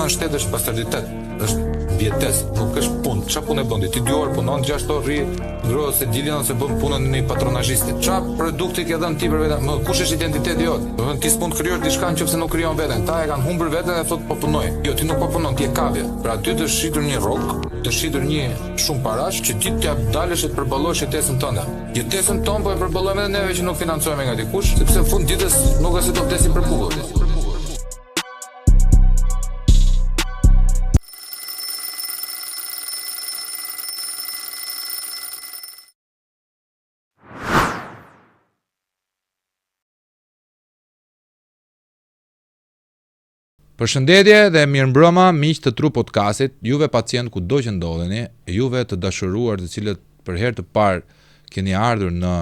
punon në shtet është pastoralitet, është vjetesë, nuk është punë. Çfarë punë bën ti? 2 orë punon, 6 orë rri, ndrohet se dilin ose bën punën në një patronazhisti. Çfarë produkti ke dhënë ti për veten? Kush është identiteti jot? Do të thonë ti s'mund të krijosh diçka nëse nuk krijon veten. Ta e kanë humbur veten dhe thotë po punoj. Jo, ti nuk po punon, ti e kapje. Pra aty të shitur një rrok, të shitur një shumë parash që ti t'ja dalësh të përballosh jetesën tënde. Jetesën tonë po e përballojmë edhe neve që nuk financohemi nga dikush, sepse në fund ditës nuk është se do vdesim për bukull. Përshëndetje dhe mirëmbrëma miq të TruPodcastit, juve pacient kudo që ndodheni, juve të dashuruar të cilët për herë të parë keni ardhur në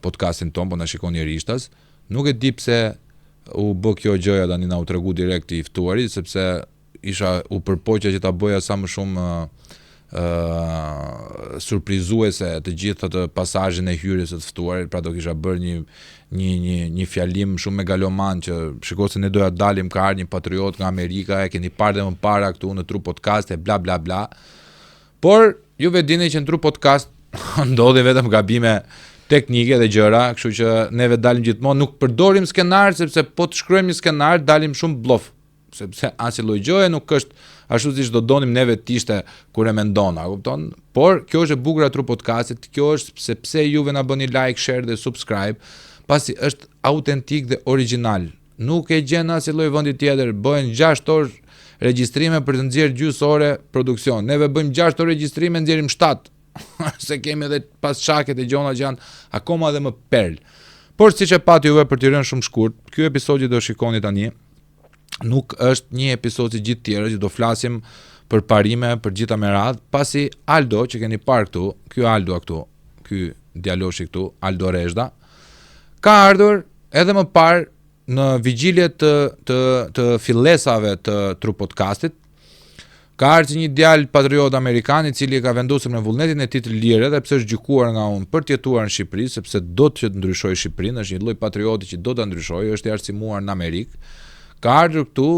podcastin ton, po na shikoni Rrezhdas. Nuk e di pse u bë kjo gjëja tani na u tregu direkt i ftuarit, sepse u përpoqja që ta bëja sa më shumë surprizuese të gjithë të pasazhin e hyrjes së të ftuarit, pra do kisha bërë një fjalim shumë megaloman që shikoj se ne doja dalim ka ardhur një patriot nga Amerika, e keni parë dhe më para këtu në TruPodcast e bla bla bla. Por juve dini që në TruPodcast ndodhin vetëm gabime teknike dhe gjëra, kështu që neve dalim gjithmonë, nuk përdorim skenar sepse po të shkruajmë një skenar dalim shumë bluff, sepse asnjë lloj gjëje nuk është ashtu siç do donim neve të ishte kur e mendona, kupton? Por kjo është e bukur e TruPodcastit, kjo është sepse juve na bëni like, share dhe subscribe, pasi është autentik dhe original. Nuk e gjen asnjë lloj vendi tjetër, bëhen 6 orë regjistrime për të nxjerrë gjysore produksion. Neve bëjmë 6 orë regjistrime, nxjerrim 7. Se kemi edhe pas çaket e gjona që janë akoma dhe më perl. Por siç e pati juve për të rënë shumë shkurt, ky episod që do shikoni tani nuk është një episod si gjithë tjerë që do flasim për parime, për gjitha me radhë, pasi Aldo që keni parë këtu, ky Aldo këtu, ky djaloshi këtu, Aldo Rrezhda, ka ardhur edhe më parë në vigjilje të fillesave të TruPodcastit. Ka ardhur një djalë patriot amerikan i cili ka vendosur në vullnetin e tij të lirë dhe pse është gjykuar nga unë për të jetuar në Shqipëri, sepse do të ndryshojë Shqipërinë, është një lloj patrioti që do ta ndryshojë, është i arsimuar në Amerikë. Ka ardhur këtu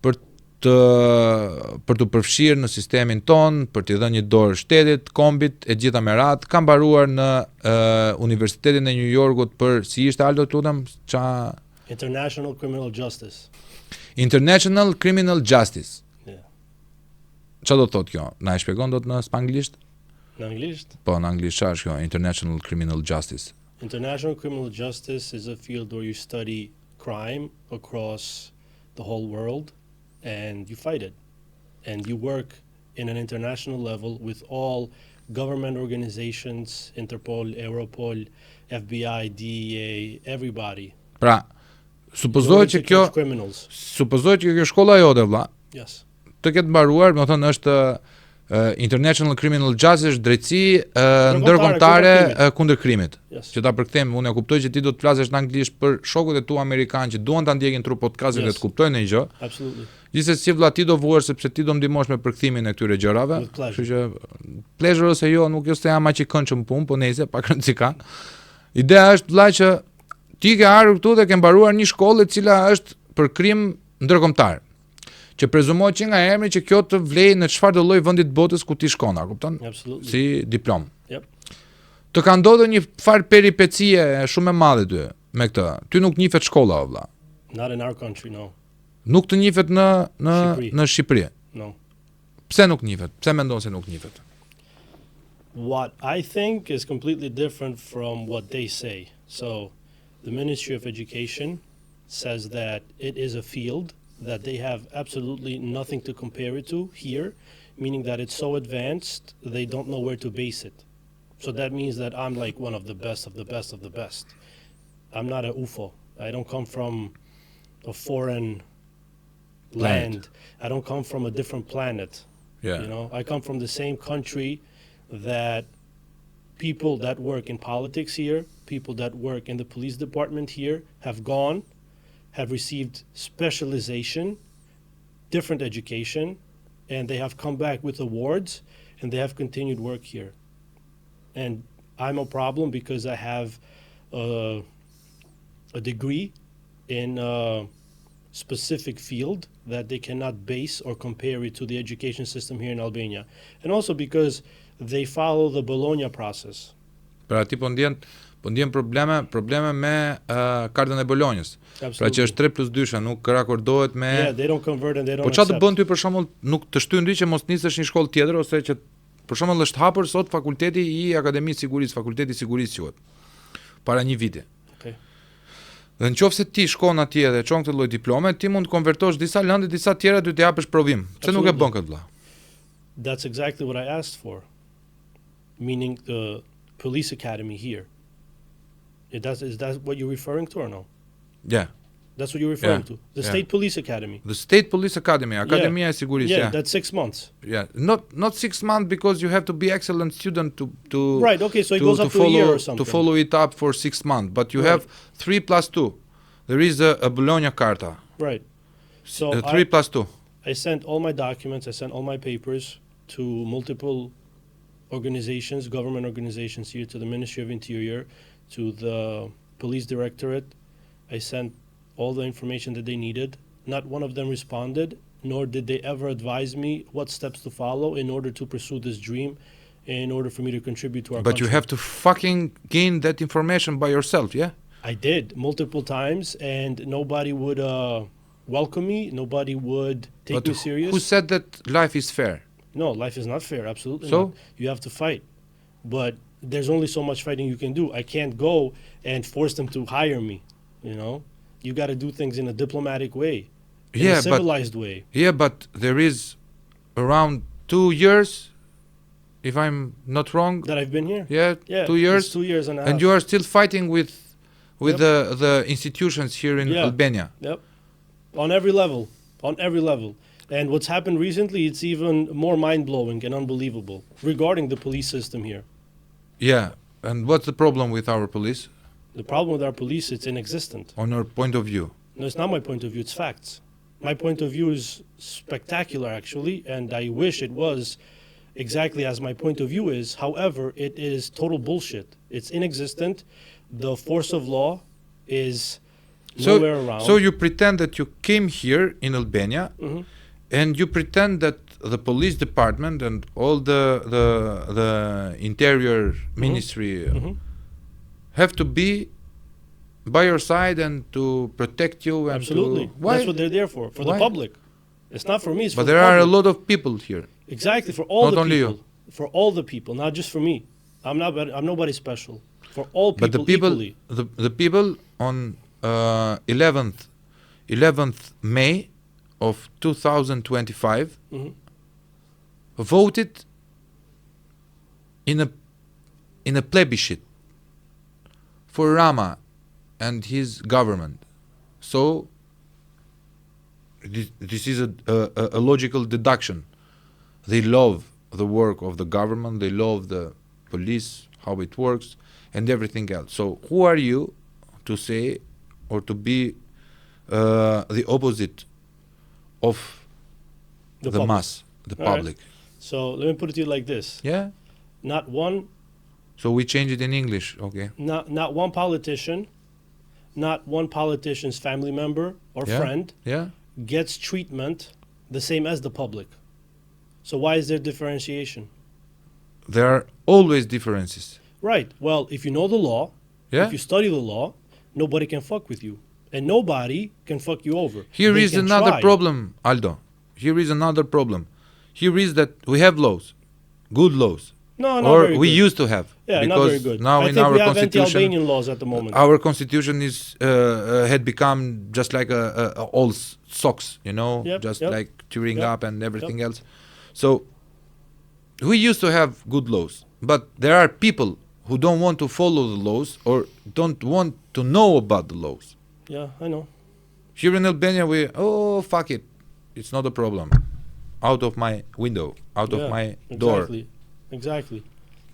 për të përfshirë në sistemin ton, për t'i dhënë një dorë shtetit, kombit e gjitha me radhë. Ka mbaruar në Universitetin e New Yorkut për si ishte Aldo lutem, International Criminal Justice. International Criminal Justice. Yeah. Çfarë do thotë kjo? Na e shpjegon dot në spangjisht? Në anglisht? Po, në anglisht çfarë është kjo? International Criminal Justice. International Criminal Justice is a field where you study crime across the whole world and you fight it. And you work in an international level with all government organizations, Interpol, Europol, FBI, DEA, everybody. Pra, supozohet që kjo shkolla jote vlla. Yes. Të ketë mbaruar, do të thënë është International Criminal Justice, drejtësi ndërkombëtare kundër krimit. Yes. Që ta përkthejmë, unë e kuptoj që ti do të flasësh në anglisht për shokët e tu amerikanë që duan ta ndjekin TruPodcastin dhe të kuptojnë një gjë. Absolutely. Gjithsesi vlla ti do vuash sepse ti do ndihmosh me përkthimin e këtyre gjërave. Kështu që pleasure ose jo, nuk është se jam aq i këndshëm punë, po nejse, pa rëndësi ka. Ideja është vlla që ti ke ardhur këtu dhe ke mbaruar një shkollë e cila është për krim ndërkombëtar. Që prezumohet që nga emri që kjo të vlej në çfarë do lloj vendi të botës ku ti shkon, a kupton? Absolutely. Si diplom. Yep. Të ka ndodhur një far peripecie shumë e madhe ty me këtë. Ty nuk njihet shkolla valla. Not in our country, no. Nuk të njihet në Shqipëri. No. Pse nuk njihet? Pse mendon se nuk njihet? What I think is completely different from what they say. So, the Ministry of Education says that it is a field that they have absolutely nothing to compare it to here, meaning that it's so advanced, they don't know where to base it. So that means that I'm like one of the best of the best of the best. I'm not a UFO. I don't come from a foreign land. I don't come from a different planet. Yeah. You know, I come from the same country that people that work in politics here, people that work in the police department here have gone, have received specialization, different education, and they have come back with awards and they have continued work here. And I'm a problem because I have a degree in specific field that they cannot base or compare it to the education system here in Albania. And also because they follow the Bologna process. Pra ti po ndjen probleme me kartën e Bolonjës. Pra që është 3+2, nuk rakordohet me... Yeah, they don't convert and they don't Po çfarë të accept. bën ty për shembull, nuk të shtyn dy që mos nisesh një shkollë tjetër, ose që për shembull është hapur sot fakulteti i Akademisë Sigurisë, fakulteti i Sigurisë quhet, para një viti. Okay. Dhe nëse ti shkon atje dhe çon këtë lloj diplome, ti mund të konvertosh disa lëndë, disa tjera ty të japësh provim. Pse nuk e bën këtë vëlla? That's exactly what I asked for. Meaning the police academy here. Is that what you're referring to or no? Yeah. That's what you're referring Yeah. to. The Yeah. State Police Academy. The State Police Academy, Akademia e Sigurisë. Yeah, Yeah. that's 6 months. Yeah. Not 6 months, because you have to be excellent student to Right, okay, so it goes up to a year or something. To follow it up for 6 months, but you have 3+2. There is a Bologna Carta. Right. So 3+2. I sent all my documents, I sent all my papers to multiple organizations, government organizations here, to the Ministry of Interior, to the Police Directorate. I sent all the information that they needed. Not one of them responded, nor did they ever advise me what steps to follow in order to pursue this dream, in order for me to contribute to our But country. you have to fucking gain that information by yourself, yeah? I did multiple times, and nobody would welcome me. Nobody would take me serious. Who said that life is fair? No, life is not fair. Absolutely So? not. You have to fight. But there's only so much fighting you can do. I can't go and force them to hire me, you know? You got to do things in a diplomatic way, in a civilized way. Yeah, but there is around 2 years, if I'm not wrong. That I've been here? Yeah, Yeah, 2 years. it's 2 years and a half. And you are still fighting with Yep. the institutions here in Yeah. Albania. Yep. On every level. On every level. And what's happened recently, it's even more mind-blowing and unbelievable regarding the police system here. Yeah, and what's the problem with our police, The problem with our police, it's inexistent. on your point of view? No, it's not my point of view, it's facts. My point of view is spectacular, actually, and I wish it was exactly as my point of view is. However, it is total bullshit. It's inexistent. The force of law is nowhere around. So you pretend that you came here in Albania, Mhm. and you pretend that the police department and all the interior ministry Mhm. have to be by your side and to protect you and Absolutely. to... Why? That's what they're there for the Why? public. It's not for me, it's But for there the are a public. lot of people here. Exactly, for all Not the only people. you. For all the people, not just for me. I'm nobody special. For all people, But the people, equally. the people on 11th May of 2025 Mhm. voted in a plebiscite for Rama and his government. So this is a logical deduction. They love the work of the government, they love the police, how it works, and everything else. So who are you to say or to be the opposite of the public. mass, the All right. public? So let me put it to you like this. Yeah. Not one So we change it in English, okay? not one politician, not one politician's family member or Yeah. friend Yeah. gets treatment the same as the public. So why is there differentiation? There are always differences. Right. Well, if you know the law, Yeah. if you study the law, nobody can fuck with you. And nobody can fuck you over. Here They is can another try. problem, Aldo. Here is another problem. Here is that we have laws, good laws, No, not or very we good. used to have. Yeah, not because very good. now I in think our we have constitution, anti-Albanian laws at the moment. our constitution is had become just like a all socks, you know, Yep, just yep, like tearing yep, up and everything else. So we used to have good laws, but there are people who don't want to follow the laws or don't want to know about the laws. Yeah, I know. Here in Albania, fuck it, it's not a problem. Out of my window, out of Yeah, my door. Exactly.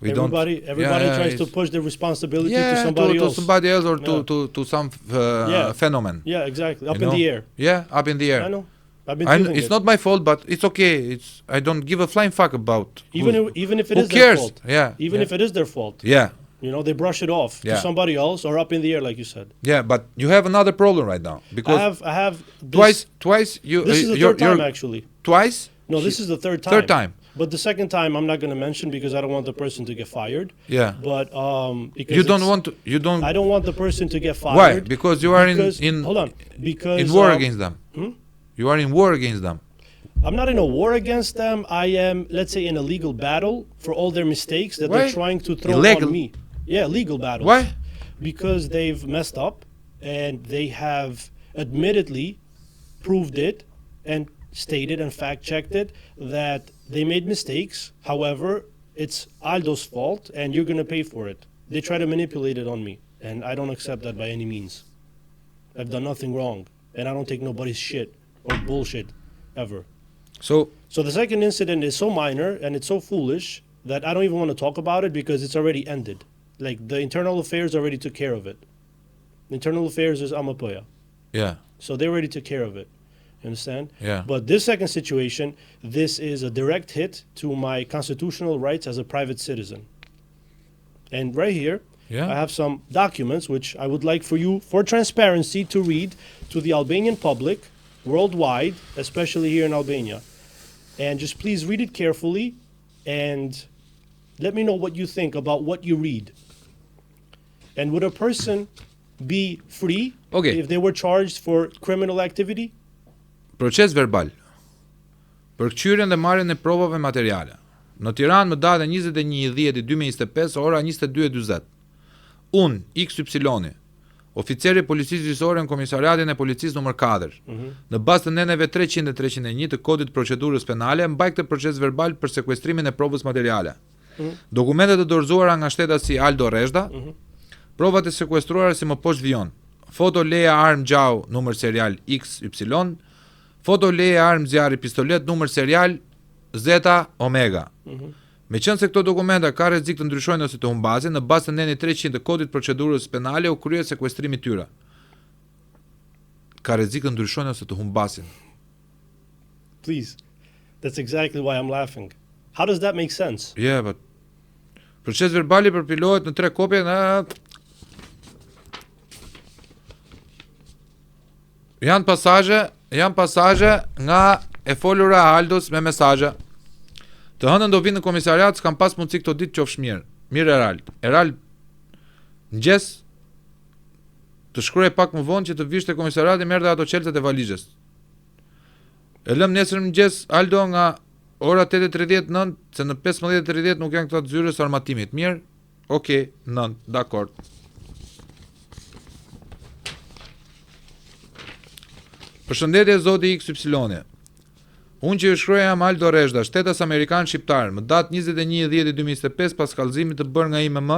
We Everybody tries to it's- push the responsibility yeah, to somebody to else. somebody else or Yeah. to some Yeah. phenomenon. Yeah, exactly. Up you in know? the air. Yeah, up in the air. I know. I've been I feeling it's it. not my fault, but it's okay. I don't give a flying fuck about even who if it who is cares. their fault. Yeah, Even yeah. if it is their fault. Yeah, You know, they brush it off Yeah. to somebody else or up in the air, like you said. Yeah, but you have another problem right now because I have this, twice you. This is the third time, actually. Twice? No, this is the third time. Third time. But the second time, I'm not going to mention because I don't want the person to get fired. Yeah. But because You don't want to. You don't. I don't want the person to get fired. Why? Because you are Because- in hold on. Because in war against them. You are in war against them. I'm not in a war against them. I am, let's say, in a legal battle for all their mistakes that Why? they're trying to throw Illegal? on me. Yeah, legal battle. Why? Because they've messed up and they have admittedly proved it and stated and fact-checked it that they made mistakes. However, it's Aldo's fault and you're going to pay for it. They try to manipulate it on me and I don't accept that by any means. I've done nothing wrong and I don't take nobody's shit or bullshit ever. So So the second incident is so minor and it's so foolish that I don't even want to talk about it because it's already ended. Like the internal affairs already took care of it. Internal affairs is Amapoya. yeah, So they already took care of it. You understand? Yeah. But this second situation, this is a direct hit to my constitutional rights as a private citizen. And right here, Yeah. I have some documents which I would like for you, for transparency, to read to the Albanian public worldwide, especially here in Albania. And just please read it carefully and let me know what you think about what you read. And would a person be free Okay. if they were charged for criminal activity? proces verbal. Për kthyrjen dhe marrjen e provave materiale. Në Tiranë më datën 21/10/2025 ora 22:40. Unë, XY, oficeri i policisë gjyqësore në komisariatin e policisë numër 4, në bazë të neneve 300 dhe 301 të kodit procedurës penale, mbaj këtë proces verbal për sekuestrimin e provës materiale. Dokumentet e dorëzuara nga shteta si Aldo Rrezhda, provat e sekuestruara si më poshtë vijon. Foto leja armë gjau numër serial XY, foto leje armë zjarri pistolet numër serial Zeta Omega. Me qenë se këto dokumenta ka rrezik të ndryshojnë ose të humbasin, në bazë të nenit 300 të kodit procedurës penale u krye sekuestrimi tyre. Ka rrezik të ndryshojnë ose të humbasin. Please. That's exactly why I'm laughing. How does that make sense? Yeah, but proces verbali përpilohet në 3 kopje në janë pasazhe nga e folura e Aldos me mesazhe. Të hënën do vinë në komisariat, s'kam pas mundësi këto ditë qofsh mirë. Mirë Erald. Erald, ngjes të shkruaj pak më vonë që të vish te komisariati merrte ato çelëtet e valizhes. E lëm nesër mëngjes Aldo nga ora 8:39 se në 15:30 nuk janë këto të zyrës armatimit. Mirë? Okej, 9, dakord. Përshëndetje zoti XY. Unë që ju shkruaj jam Aldo Rrezhda, shtetas amerikan shqiptar, më datë 21/10/2025 pas kallëzimit të bërë nga IMM,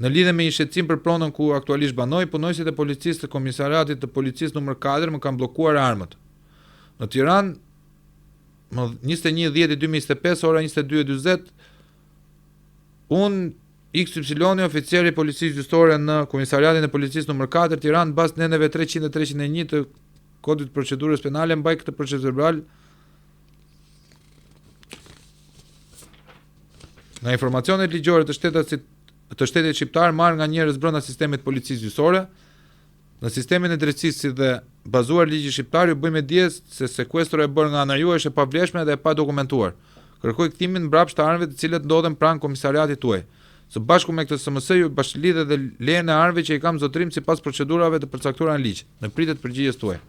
në lidhje me një shqetësim për pronën ku aktualisht banoj, punojësit e policisë të komisariatit të policisë numër 4 më kanë bllokuar armët. Në Tiranë, më 21/10/2025 ora 22:40, unë XY oficeri i policisë gjyqësore në komisariatin e policisë numër 4 Tiranë bazë neneve 300 dhe 301 të kodit procedurës penale mbaj këtë proces verbal nga informacionet ligjore të shtetit shqiptar marrë nga njerëz brenda sistemit policisë gjyqësore. Në sistemin e drejtësisë dhe bazuar ligji shqiptar ju bëjmë dijes se sekuestro e bërë nga ana juaj është e pavlefshme dhe e pa dokumentuar. Kërkoj kthimin mbrapsht të armëve të cilët ndodhen pranë komisariatit tuaj. Së bashku me këtë SMS ju bashkëlidhe dhe lejen e armëve që i kam zotrim sipas procedurave të përcaktuara në ligj. Në pritet përgjigjes tuaj.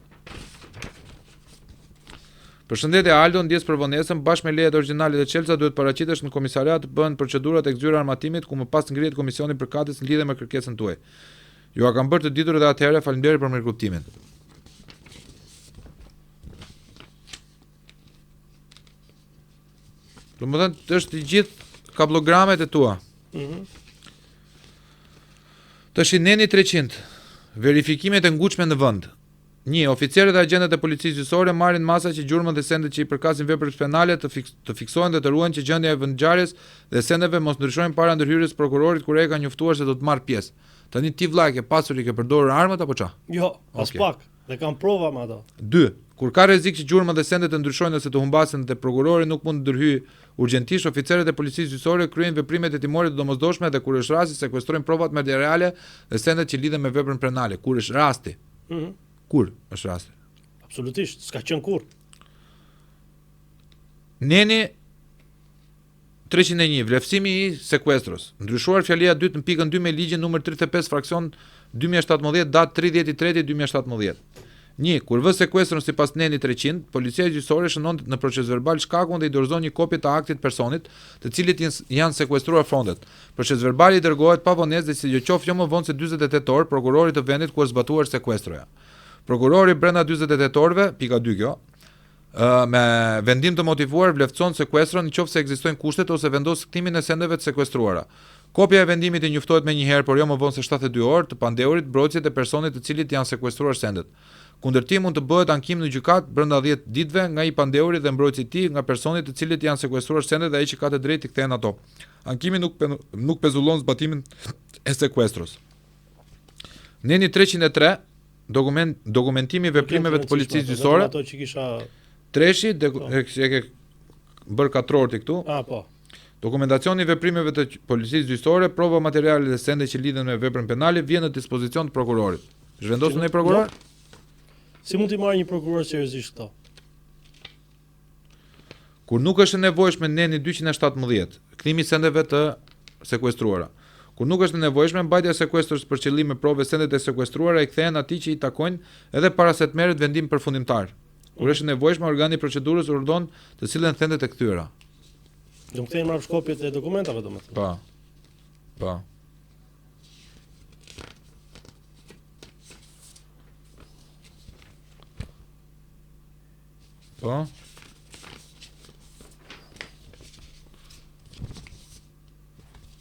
Përshëndetje Aldo, ndjes për vonesën, bashkë me lejet origjinale të çelësa duhet paraqitesh në komisariat të bëhen procedurat e zyra armatimit ku më pas ngrihet komisioni përkatës në lidhje me kërkesën tuaj. Ju a kam bërë të ditur edhe atëherë, faleminderit për mirëkuptimin. Domethënë është i gjithë kablogramet e tua. Të shineni 300. Verifikimet e ngushme në vend. 1. Oficerët e agentët e policisë gjyqësore marrin masa që gjurmën dhe sendet që i përkasin veprës penale të fiksohen dhe të ruhen që gjendja e vendngjarjes dhe sendeve mos ndryshojnë para ndërhyrjes prokurorit kur ai ka njoftuar se do të marrë pjesë. Tani ti vllai ke pasur i ke përdorur armët apo ç'a? Jo, as Okej. pak. Dhe kam prova me ato. 2. Kur ka rrezik që gjurmët dhe sendet të ndryshojnë ose të humbasen dhe prokurori nuk mund të ndërhyjë urgjentisht, oficerët e policisë gjyqësore kryejnë veprimet hetimore të domosdoshme dhe kur është rasti sekuestrojnë provat materiale dhe sendet që lidhen me veprën penale. Kur është rasti? Kur është rasti? Absolutisht, s'ka qenë kur. Neni 301, vlerësimi i sekuestros. Ndryshuar fjalia 2 në pikën 2 me ligjin numër 35 fraksion 2017 datë 30/3/2017. 1. Kur vë sekuestron sipas neni 300, policia gjyqësore shënon në proces verbal shkakun dhe i dorëzon një kopje të aktit personit, të cilit janë sekuestruar fondet. Proces verbali i dërgohet pa vonesë dhe sidoqoftë jo më vonë se 48 orë prokurorit të vendit ku është zbatuar sekuestroja. Prokurori brenda 48 orëve, pika 2 kjo, me vendim të motivuar vleftëson sekuestron nëse ekzistojnë kushtet ose vendos kthimin e sendeve të sekuestruara. Kopja e vendimit i njoftohet më një herë, por jo më vonë se 72 orë të pandeurit, brojtësit e personit të cilit janë sekuestruar sendet. Kundërtim mund të bëhet ankim në gjykat brenda 10 ditëve nga i pandeuri dhe mbrojtësit i tij nga personit të cilit janë sekuestruar sendet dhe ai që ka të drejtë të kthehen ato. Ankimi nuk pezullon zbatimin e sekuestros. Neni 303, dokumentimi i veprimeve të policisë gjyqësore. Ato që kisha Treshi e ke bërë 4 orë ti këtu. po. Dokumentacioni i veprimeve të policisë gjyqësore, prova materiale dhe sende që lidhen me veprën penale vjen në dispozicion të prokurorit. Është vendosur në prokuror? Si mund t'i marrë një prokuror seriozisht këto? Kur nuk është e nevojshme neni 217, kthimi i sendeve të sekuestruara. Kur nuk është e nevojshme mbajtja e sekuestros për qëllim me provë sendet e sekuestruara i kthehen atij që i takojnë edhe para se të merret vendim përfundimtar. Kur është e nevojshme, organi i procedurës urdhon të sillen sendet e kthyer. Do më kthejnë mbrapsht kopjet e dokumentave domethënë. Po. Po. Po.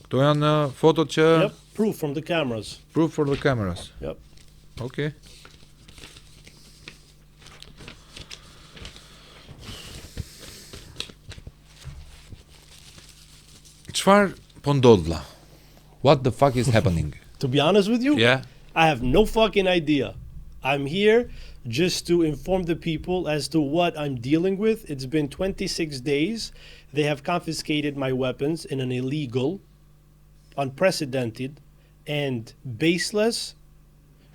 Këto janë fotot që Yep, proof from the cameras. Proof for the cameras. Yep. Okay. Çfarë po ndodh vlla? What the fuck is happening? To be honest with you, Yeah. I have no fucking idea. I'm here just to inform the people as to what I'm dealing with. It's been 26 days. They have confiscated my weapons in an illegal, unprecedented, and baseless,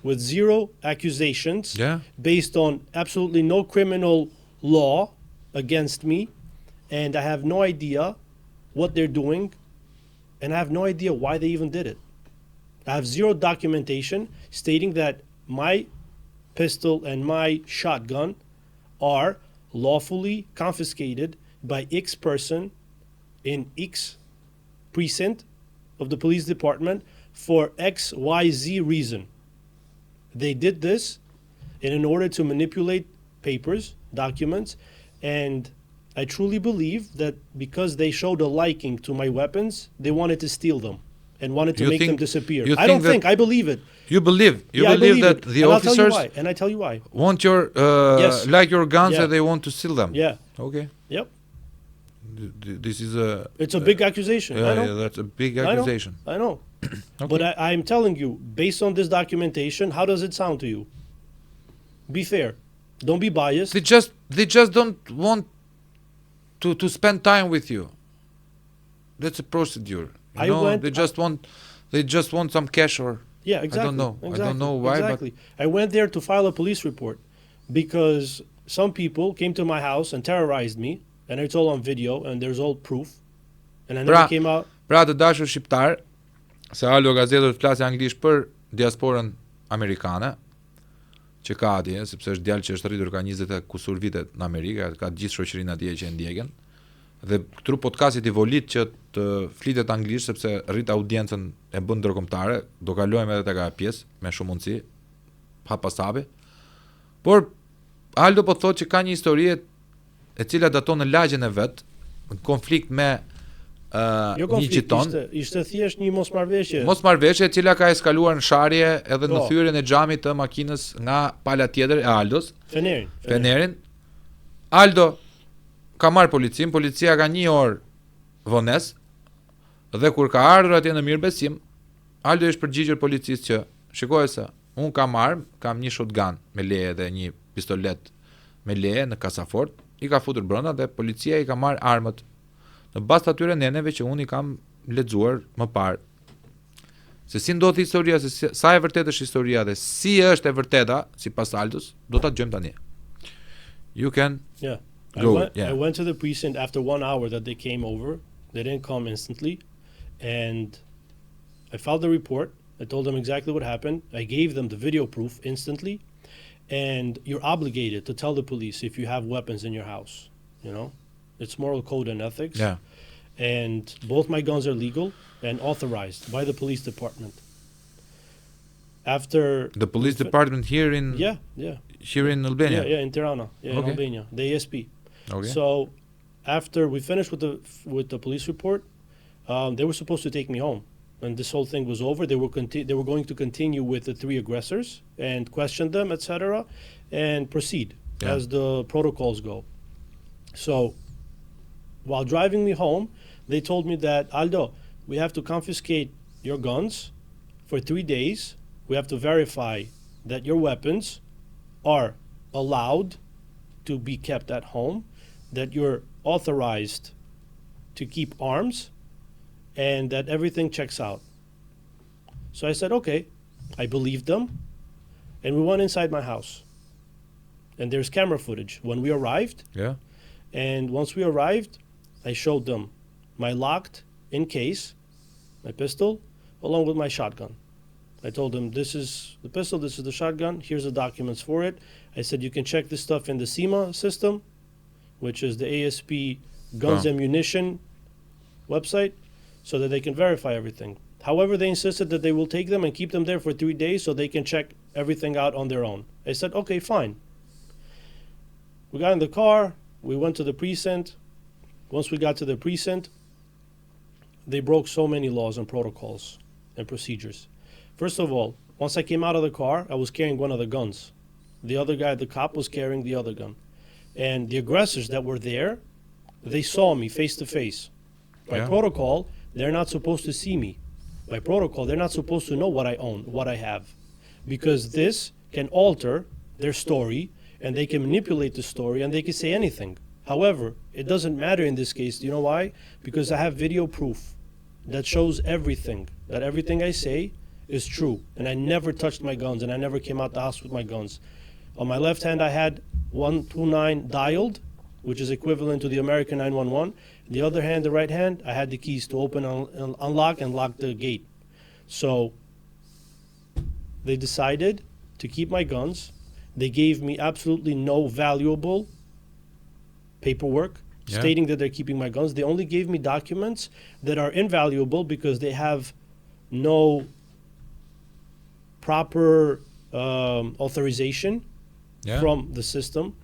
with zero accusations, Yeah. based on absolutely no criminal law against me. And I have no idea what they're doing, and I have no idea why they even did it. I have zero documentation stating that my pistol and my shotgun are lawfully confiscated by X person in X precinct of the police department for XYZ reason. They did this in order to manipulate papers, documents, and I truly believe that because they showed a liking to my weapons, they wanted to steal them and wanted to You make them think- disappear. you I don't think think, I believe it. You believe Yeah, I believe that it. the And I'll tell you officers why. And I tell you why. want your Yes. like your guns Yeah. and they want to steal them. Yeah. Okay. Yep. This is a It's a big accusation. I know. that's a big I know. accusation. I know. Okay. But I'm telling you, based on this documentation, how does it sound to you? Be fair. Don't be biased. They just don't want to spend time with you. That's a procedure. I You know? went- They just want some cash or Yeah, exactly. I don't know. Exactly. I don't know why, Exactly. I went there to file a police report because some people came to my house and terrorized me, and it's all on video and there's all proof. And I never Pra- came out. Pra të dashur shqiptar, se Aldo Rrezhda të flasë anglisht për diasporën amerikane, që ka atje, sepse është djalë që është rritur ka 20 e kusur vite në Amerikë, ka gjithë shoqërinë atje që e ndjekën. Dhe këtu podcastit i volit që të flitet anglisht sepse rrit audiencën e bën ndërkombëtare, do kalojmë edhe tek ajo pjesë me shumë mundësi, pa pasabi. Por Aldo po thotë që ka një histori e cila daton në lagjen e vet, në konflikt me Jo një konflikt, qiton. ishte thjesht një mosmarrveshje. Mosmarrveshje e cila ka eskaluar në sharje edhe në Po. thyrjen e xhamit të makinës nga pala tjetër e Aldos, Fenerin. Fenerin. Aldo ka marrë policin, policia ka 1 orë vones, dhe kur ka ardhur atje në mirëbesim, Aldo është përgjigjur policisë që shikoj se unë kam armë, kam një shotgun me leje dhe një pistolet me leje në kasafort, i ka futur brenda dhe policia i ka marrë armët në bazë të atyre neneve që unë i kam lexuar më parë. Se si ndodhi historia, sa e vërtetë është historia dhe si është e vërteta sipas Aldos, do ta dëgjojmë tani. You can go. I went to the precinct after 1 hour that they came over. They didn't come instantly, and I filed the report. I told them exactly what happened. I gave them the video proof instantly, and you're obligated to tell the police if you have weapons in your house. You know, it's moral code and ethics. Yeah. And both my guns are legal and authorized by the police department. After the police department here in here in Albania. Yeah, in Tirana, in Albania, the ASP. Okay. So after we finished with the police report, they were supposed to take me home. And this whole thing was over. They were going to continue with the 3 aggressors and question them, etc., and proceed as the protocols go. So while driving me home, they told me that, Aldo, we have to confiscate your guns for 3 days. We have to verify that your weapons are allowed to be kept at home, that you're authorized to keep arms, and that everything checks out. So I said, okay. I believed them, and we went inside my house. And there's camera footage when we arrived. Yeah. And once we arrived, I showed them my locked in case, my pistol, along with my shotgun. I told them, this is the pistol, this is the shotgun, here's the documents for it. I said, you can check this stuff in the SEMA system, which is the ASP Guns and Munition website, so that they can verify everything. However, they insisted that they will take them and keep them there for 3 days so they can check everything out on their own. I said, okay, fine. We got in the car, we went to the precinct. Once we got to the precinct, they broke so many laws and protocols and procedures. First of all, once I came out of the car, I was carrying one of the guns. The other guy, the cop, was carrying the other gun. And the aggressors that were there, they saw me face to face. By protocol, they're not supposed to see me. By protocol, they're not supposed to know what I own, what I have. Because this can alter their story, and they can manipulate the story, and they can say anything. However, it doesn't matter in this case. Do you know why? Because I have video proof that shows everything, that everything I say is true. And I never touched my guns, and I never came out the house with my guns. On my left hand, I had 129 dialed, which is equivalent to the American 911. The other hand, the right hand, I had the keys to open and unlock and lock the gate. So they decided to keep my guns. They gave me absolutely no valuable paperwork stating that they're keeping my guns. They only gave me documents that are invaluable because they have no proper authorization from the system.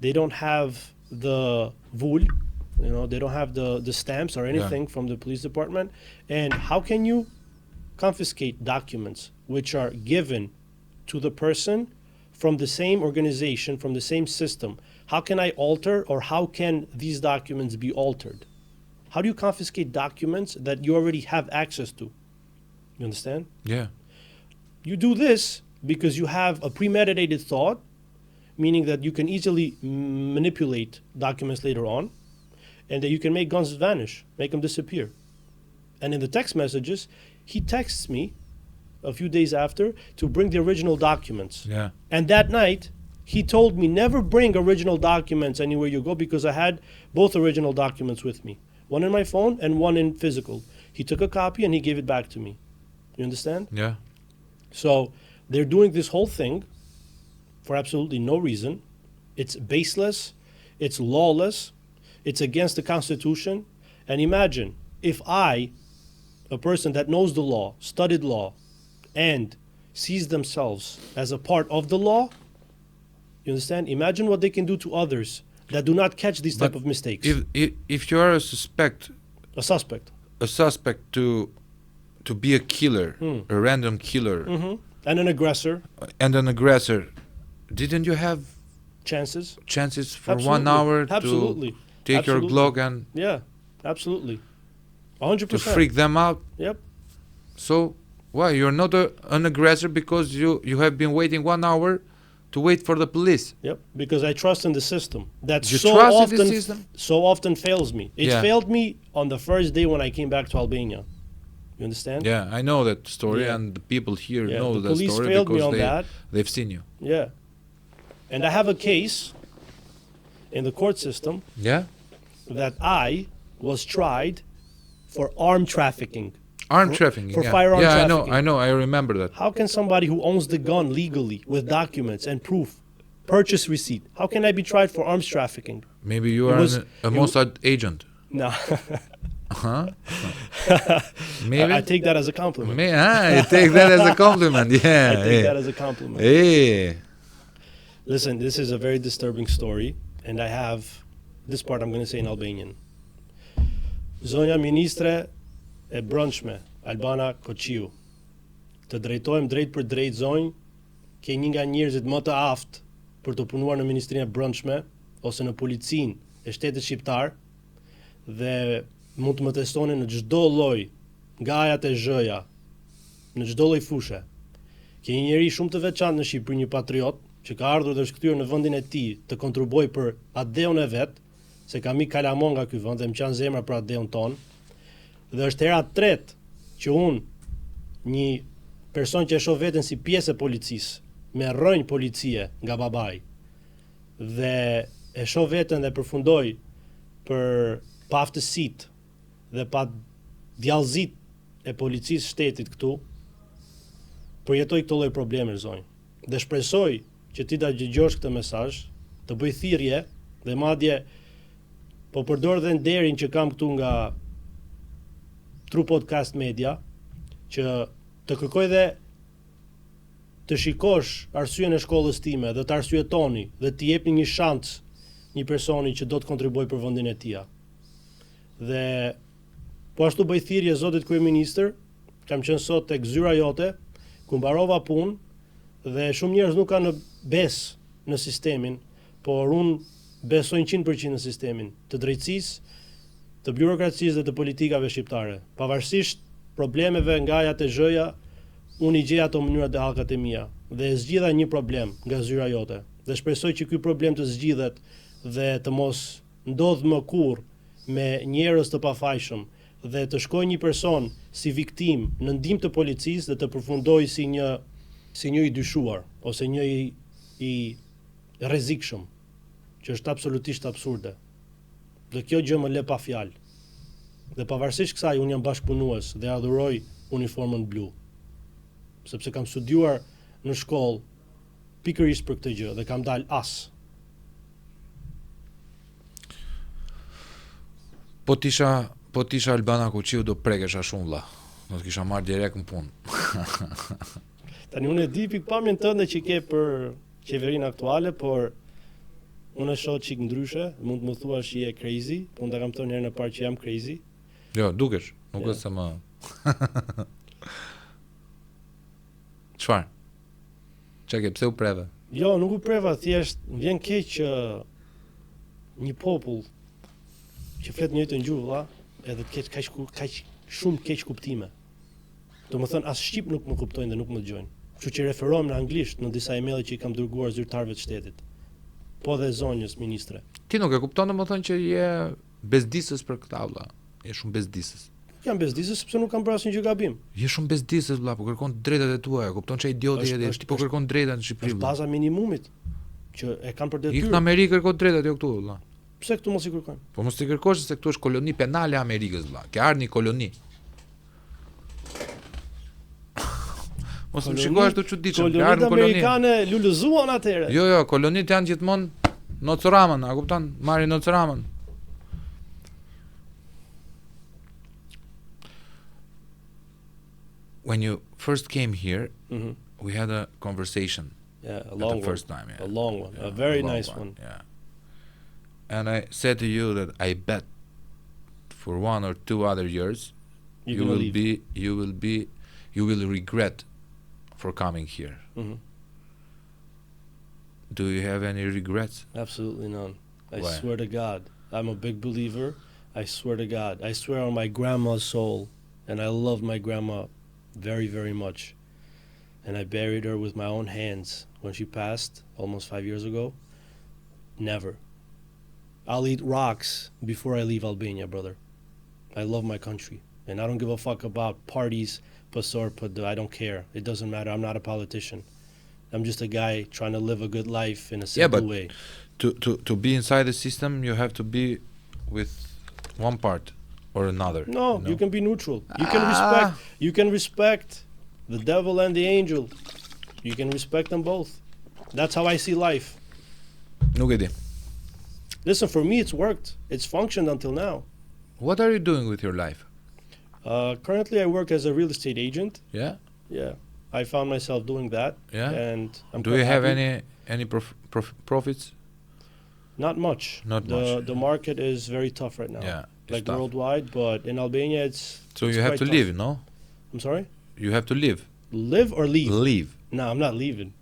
They don't have the VUL, they don't have the stamps or anything from the police department. And how can you confiscate documents which are given to the person from the same organization, from the same system? How can I alter, or how can these documents be altered? How do you confiscate documents that you already have access to? You understand? Yeah. You do this because you have a premeditated thought, meaning that you can easily manipulate documents later on, and that you can make guns vanish, make them disappear. And in the text messages, he texts me a few days after to bring the original documents. Yeah. And that night, he told me, never bring original documents anywhere you go, because I had both original documents with me. One in my phone and one in physical. He took a copy and he gave it back to me. You understand? Yeah. So they're doing this whole thing for absolutely no reason. It's baseless. It's lawless. It's against the Constitution. And imagine if I, a person that knows the law, studied law, and sees themselves as a part of the law, you understand? Imagine what they can do to others that do not catch these type of mistakes. If you are a suspect to be a killer, a random killer, and an aggressor, didn't you have chances for 1 hour to take your Glock and absolutely 100% to freak them out? Yep. So Why? You're not an aggressor because you have been waiting 1 hour to wait for the police. Yep, because I trust in the system. That You so trust in often, the system? so often fails me. It Yeah. failed me on the first day when I came back to Albania. You understand? Yeah, I know that story, Yeah. and the people here Yeah, know the that police story failed me because on that. they've seen you. Yeah. And I have a case in the court system Yeah? that I was tried for arm trafficking. Arm trafficking. for yeah. firearm yeah, trafficking. I know, I remember that. How can somebody who owns the gun legally with documents and proof, purchase receipt, how can I be tried for arms trafficking? Maybe you It are was- a Mossad agent. No. Huh? Maybe? I take that as a compliment. You take that as a compliment. Yeah. I take that as a compliment. Hey. Listen, this is a very disturbing story, and I have this part I'm going to say in Albanian. Zonja Ministre e brëndshme, Albana Koqiu, të drejtojmë drejt për drejt zonjë, ke një nga njerëzit më të aftë për të punuar në Ministrinë e Brendshme ose në policinë e shtetit shqiptar dhe mund të më testoni në çdo lloj nga ajat e zhëja, në çdo lloj fushe. Ke një njeri shumë të veçantë në Shqipëri, një patriot që ka ardhur dhe është kthyer në vendin e tij të kontribuoj për adeun e vet, se kam i kalamon nga ky vend dhe më kanë zemra për adeun ton. Dhe është hera e tretë që unë, një person që e shoh veten si pjesë e policisë, me rrënjë policie nga babai, dhe e shoh veten dhe përfundoj për paftësitë dhe pa djallëzit e policisë shtetit këtu, përjetoj këto lloj probleme zonjë. Dhe shpresoj që ti ta dëgjosh këtë mesazh, të bëj thirrje dhe madje po përdor dhe nderin që kam këtu nga TruPodcast MEDIA, që të kërkoj dhe të shikosh arsyen e shkollës time dhe të arsyetoni dhe të jepni një shans një personi që do të kontribuoj për vendin e tij. Dhe po ashtu bëj thirrje zotit kryeministër, kam qenë sot tek zyra jote, ku mbarova punë dhe shumë njerëz nuk kanë besë në sistemin, por unë besoj 100% në sistemin të drejtësisë, të birokracisë dhe të politikave shqiptare. Pavarësisht problemeve nga ajat e zhëja, unë i gjej ato mënyrat e hallkat e mia dhe e zgjidha një problem nga zyra jote. Dhe shpresoj që ky problem të zgjidhet dhe të mos ndodh më kurrë me njerëz të pafajshëm dhe të shkojë një person si viktim në ndihmë të policisë dhe të përfundojë si një i dyshuar ose një i rrezikshëm, që është absolutisht absurde. Dhe kjo gjë më le pa fjalë. Dhe pavarësisht kësaj, unë jam bashkëpunues dhe adhuroj uniformën blu. Sepse kam studiuar në shkollë pikërisht për këtë gjë dhe kam dalë as. Po tisha Albana Kuqiu do prekesha shumë vlla. Do të kisha marrë direkt në punë. Tani unë e di pikpamjen tënde që ke për qeverinë aktuale, por unë e shoh çik ndryshe, mund të më thuash që je crazy, po unë ta kam thënë herën e parë që jam crazy. Jo, dukesh, nuk është se më. Çfarë? Çka pse u preve? Jo, nuk u preva, thjesht më vjen keq që një popull që flet një të gjuhë, vlla, edhe të ketë kaq shumë keq kuptime. Domethënë as shqip nuk më kuptojnë dhe nuk më dëgjojnë. Kështu që referohem në anglisht në disa emailë që i kam dërguar zyrtarëve të shtetit. Po dhe zonjës ministre. Ti nuk e kupton domethënë që je bezdisës për këtë vlla. Je shumë bezdisës. Jam bezdisës sepse nuk kam bërë asnjë gjë gabim. Je shumë bezdisës vlla, po kërkon drejtat e tua, e kupton çai idioti je, ti po kërkon drejtat në Shqipëri. Është baza minimumit që e kanë për Ik në detyrë. Amerikë kërkon drejtat jo këtu vlla. Pse këtu mos i kërkojnë? Po mos ti kërkosh se këtu është koloni penale e Amerikës vlla. Ke ardhur një koloni. Mos më shikoj ashtu çuditshëm. Ke ardhur Kolonitë në koloni. amerikane lulëzuan atëherë. Jo, kolonitë janë gjithmonë Nocoramën, a kupton? Marrin Nocoramën. When you first came here, Mhm. we had a conversation Yeah, a at long the first one. time. Yeah. A long one. Yeah, A very long nice one. Yeah. And I said to you that I bet for 1 or 2 other years You're you gonna will leave. you will regret for coming here. Mhm. Do you have any regrets? Absolutely none. I Why? swear to God. I'm a big believer. I swear to God. I swear on my grandma's soul. And I love my grandma very, very much. And I buried her with my own hands when she passed almost 5 years ago. Never. I'll eat rocks before I leave Albania, brother. I love my country. And I don't give a fuck about parties, pasor, I don't care. It doesn't matter. I'm not a politician. I'm just a guy trying to live a good life in a simple way. To be inside the system, you have to be with one part or another. No, you can be neutral. You can respect the devil and the angel. You can respect them both. That's how I see life. Nuk e di. Listen, for me it's worked. It's functioned until now. What are you doing with your life? Currently I work as a real estate agent. Yeah? Yeah. I found myself doing that. Yeah? And I'm Do you have happy. any profits? Not much. Not much. The market is very tough right now. Yeah. Like tough. worldwide, but in Albania So it's you have quite to tough. live, no? I'm sorry? You have to live. Live or leave? Leave. No, I'm not leaving.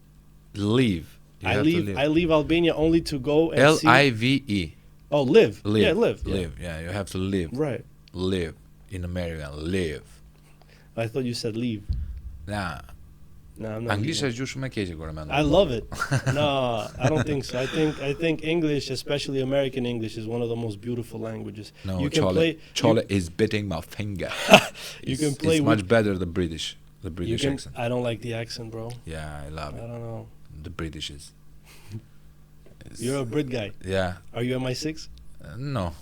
Leave. You have to live. I leave Albania only to go and see. Live. Oh, live. Live. Yeah, live. Yeah. Live. Yeah, you have to live. Right. Live. In America, live. I thought you said leave. Nah. No, I'm not. Anglisht leaving. është gjuhë shumë e keqe kur e mendoj. I love it. No, I don't think so. I think English, especially American English, is one of the most beautiful languages. No, you can Chole is biting my finger. You can play It's with, much better the British accent. I don't like the accent, bro. Yeah, I love I it. don't know. The British is. You're a Brit guy. Yeah. Are you MI6? No.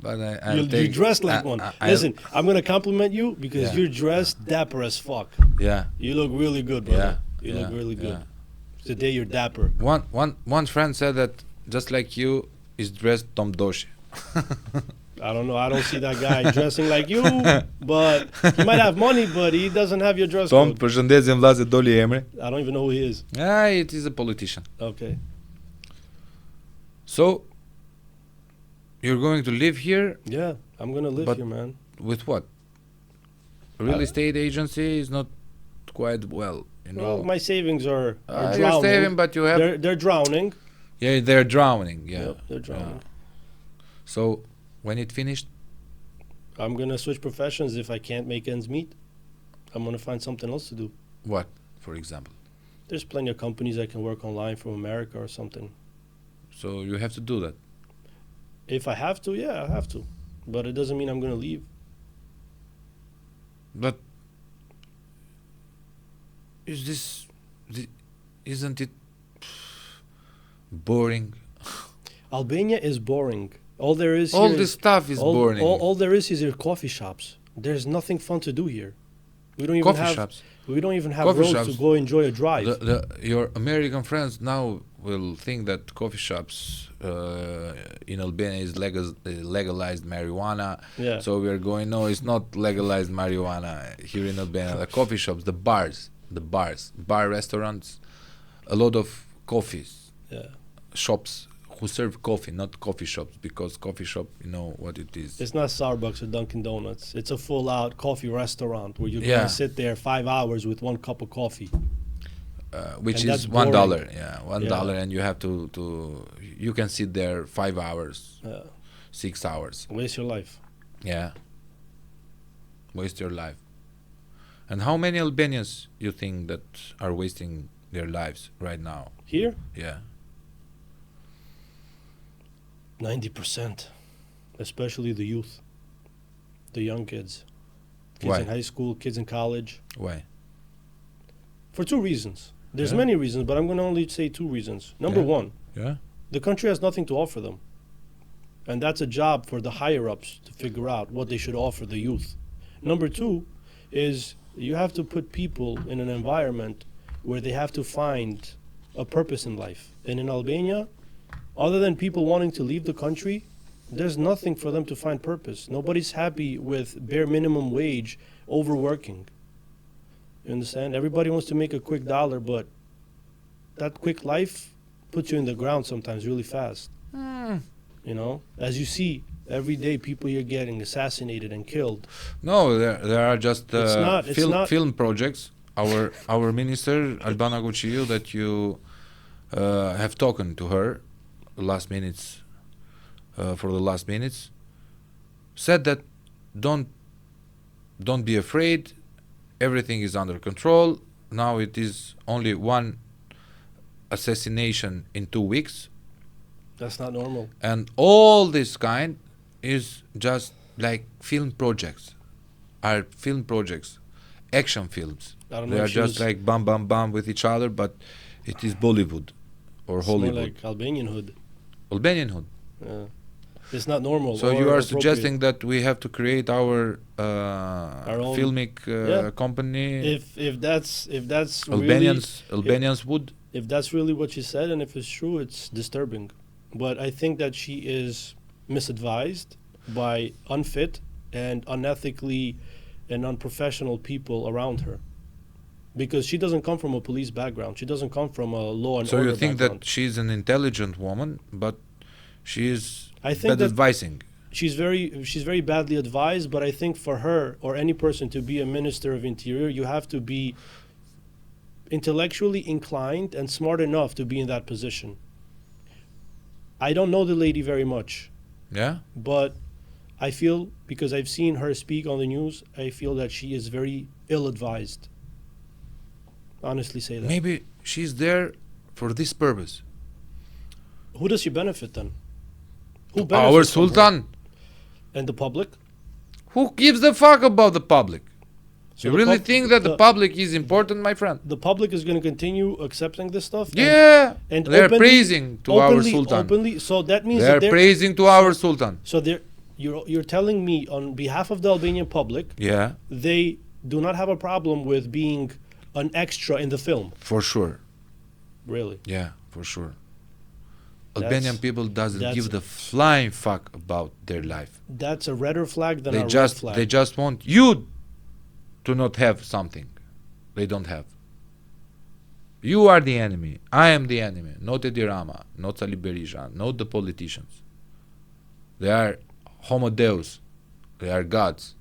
But You dress like one. Listen, I'm gonna compliment you because Yeah. you're dressed dapper as fuck. Yeah. You look really good, brother. Yeah. You look really good. Yeah. Today you're dapper. One friend said that just like you is dressed Tom Doshi. I don't know. I don't see that guy dressing like you, but he might have money, but he doesn't have your dress Tom, code. përshëndetje vllazë doli emri. I don't even know who he is. Yeah, it is a politician. Okay. So you're going to live here Yeah, I'm gonna live But- here, man. with what? Real estate agency is not quite well, you know. Well, my savings are You're drowning. saving, but you have They're drowning. yeah, they're drowning. Yeah, Yep, they're drowning. So when it finished, I'm gonna switch professions if I can't make ends meet. I'm gonna find something else to do. what, for example? There's plenty of companies I can work online from America or something. So you have to do that. If I have to, yeah, I have to. But it doesn't mean I'm gonna leave. But isn't it boring? Albania is boring. All there is All here this stuff is boring. All there is here coffee shops. There's nothing fun to do here. We don't even Coffee have shops. we don't even have Coffee roads shops. to go enjoy a drive. Your American friends now will think that coffee shops in Albania is legalized marijuana. Yeah. So we are going, no, it's not legalized marijuana here in Albania. The coffee shops, the bars, bar restaurants, a lot of coffees, Yeah. shops who serve coffee, not coffee shops, because coffee shop, you know what it is. It's not Starbucks or Dunkin' Donuts. It's a full-out coffee restaurant where you're Yeah. gonna sit there 5 hours with one cup of coffee. Which And that's is $1. boring. Yeah, $1, Yeah. and you have to you can sit there 5 hours, 6 hours. Waste your life. Yeah. Waste your life. And how many Albanians you think that are wasting their lives right now? Here, Yeah. 90%, especially the youth, the young kids, kids Why? in high school, kids in college. Why? For two reasons. There's Yeah. many reasons, but I'm going to only say two reasons. Number Yeah. one, Yeah. the country has nothing to offer them. And that's a job for the higher ups to figure out what they should offer the youth. Number two is you have to put people in an environment where they have to find a purpose in life. And in Albania, other than people wanting to leave the country, there's nothing for them to find purpose. Nobody's happy with bare minimum wage overworking. You understand? Everybody wants to make a quick dollar, but that quick life puts you in the ground sometimes really fast. You know, as you see, every day people here getting assassinated and killed. No, there are just It's not- film projects. Our minister Albana Rrezhda, that you have talked to her last minutes for the last minutes, said that don't be afraid. everything is under control. Now it is only one assassination in 2 weeks, That's not normal. and all this kind is just like film projects, action films. I don't know They are if she just was- like bam bam bam with each other, but it is Bollywood or It's more Hollywood, like Albanian hood. Albanian hood. Yeah. It's not normal. So or you are appropriate. suggesting that we have to create our own- filmic Yeah. company, if that's Albanians would. if that's really what she said, and if it's true, it's disturbing. But I think that she is misadvised by unfit and unethically and unprofessional people around her. Because she doesn't come from a police background. She doesn't come from a law and So order you think background. that she's an intelligent woman, but she is I think bad that- advising. she's very badly advised, but I think for her or any person to be a minister of interior, you have to be intellectually inclined and smart enough to be in that position. I don't know the lady very much, Yeah? but I feel, because I've seen her speak on the news, I feel that she is very ill-advised. Honestly say that. Maybe she's there for this purpose. Who does she benefit then? Who Our benefits from her? Sultan. And the public? Who gives a fuck about the public? So You the really pub- think that the public is important, my friend? The public is going to continue accepting this stuff? Yeah. And They're openly- praising to our Sultan. Openly, so that means They're that praising to our Sultan. so you're telling me on behalf of the Albanian public, Yeah, they do not have a problem with being an extra in the film. for sure. Really? Yeah, for sure. That's- Albanian people doesn't that's- give the flying fuck about their life. That's a redder flag than They a red just flag. they just want you to not have something they don't have. You are the enemy. I am the enemy. Not Edirama, not Ali Berisha, not the politicians. They are homo deus. They are gods.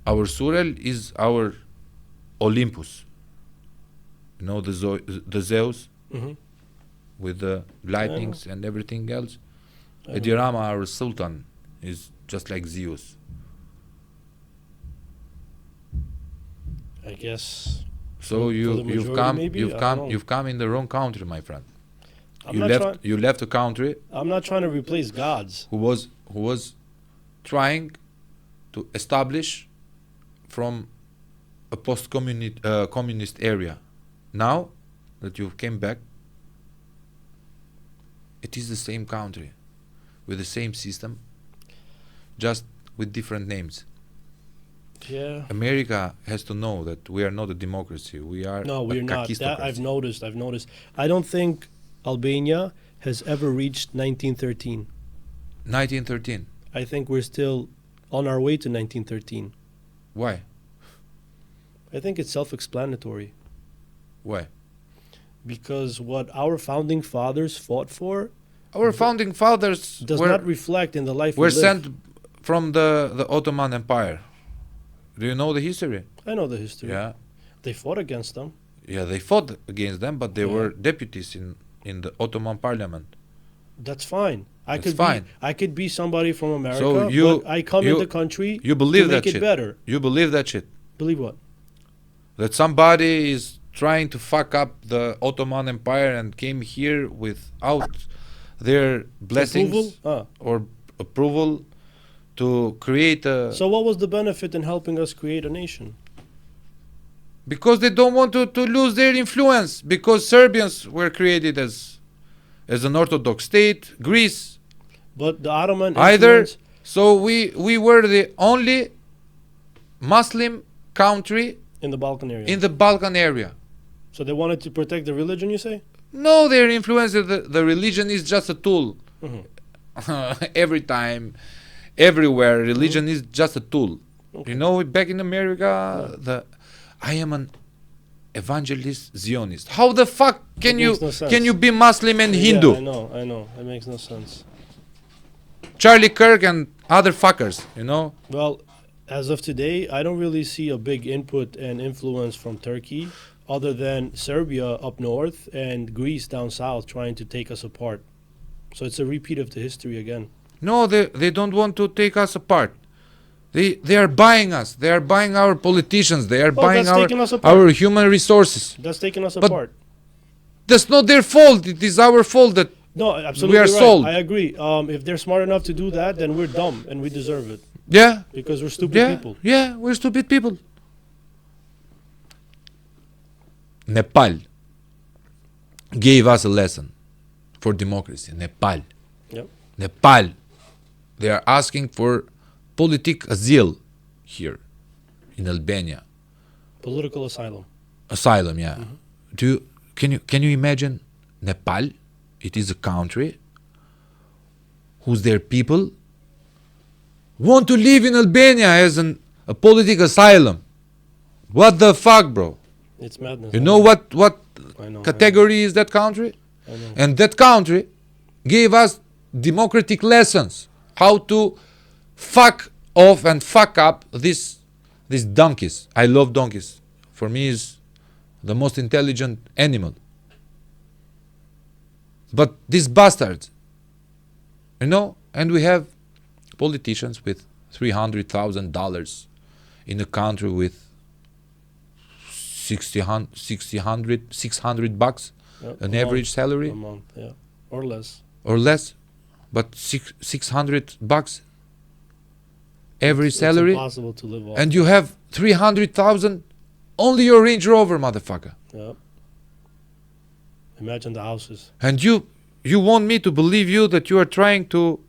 Our Surel is our Olympus. You know the Zeus Mhm. with the lightnings and everything else. I know. Edirama, our Sultan, is just like Zeus. I guess So For the you've majority, come maybe? I don't know. you've come in the wrong country, my friend. I'm not trying. You left a country I'm not trying to replace gods. who was trying to establish from a communist area. Now that you came back, it is the same country with the same system, just with different names. Yeah. America has to know that we are not a democracy. We are No, a we're not. That kakistocracy. I've noticed. I don't think Albania has ever reached 1913. 1913. I think we're still on our way to 1913. Why? I think it's self-explanatory Why? because what our founding fathers fought for Our founding fathers does were, not reflect in the life were we live. sent from the Ottoman Empire. Do you know the history? I know the history. Yeah. They fought against them. Yeah, they fought against them, but they Yeah. were deputies in the Ottoman Parliament. That's fine. That's fine. I could be somebody from America, So you- but I come you- in the country You believe to that make it shit? better. You believe that shit? Believe what? That somebody is trying to fuck up the Ottoman Empire and came here without their blessings Approval? or approval to create a... So what was the benefit in helping us create a nation? Because they don't want to lose their influence. Because Serbians were created as an Orthodox state, Greece But the Ottoman either. influence, So we were the only Muslim country in the Balkan area. in the Balkan area. So they wanted to protect the religion, you say? No, their influence, the religion is just a tool. Mhm. Every time, everywhere, religion is just a tool. Okay. You know, back in America, I am an evangelist Zionist. How the fuck can It you makes no sense. can you be Muslim and Hindu? Yeah, I know. It makes no sense. Charlie Kirk and other fuckers, you know? Well, as of today, I don't really see a big input and influence from Turkey other than Serbia up north and Greece down south trying to take us apart. So it's a repeat of the history again. No, they don't want to take us apart. They are buying us. They are buying our politicians. They are buying that's taking us apart. our human resources. That's taking us But apart. That's not their fault. It is our fault that No, absolutely we are right. sold. I agree. If they're smart enough to do that, then we're dumb and we deserve it Yeah, because we're stupid people. yeah, we're stupid people. Nepal gave us a lesson for democracy. Nepal. Yep. Nepal. They are asking for politic asylum here in Albania. Political asylum. Asylum, yeah. Can you imagine Nepal? It is a country whose their people want to live in Albania as a political asylum. What the fuck, bro? It's madness. You know what I know, category is that country? I know. And that country gave us democratic lessons how to fuck off and fuck up these donkeys. I love donkeys. For me, is the most intelligent animal. But these bastards, and we have politicians with $300,000 in a country with 600 bucks Yep, an a average month, salary a month, yeah, or less. but 600 bucks every It's salary, impossible to live off. and you have 300,000 only your Range Rover, motherfucker. Yep. Imagine the houses. And you want me to believe you that you are trying to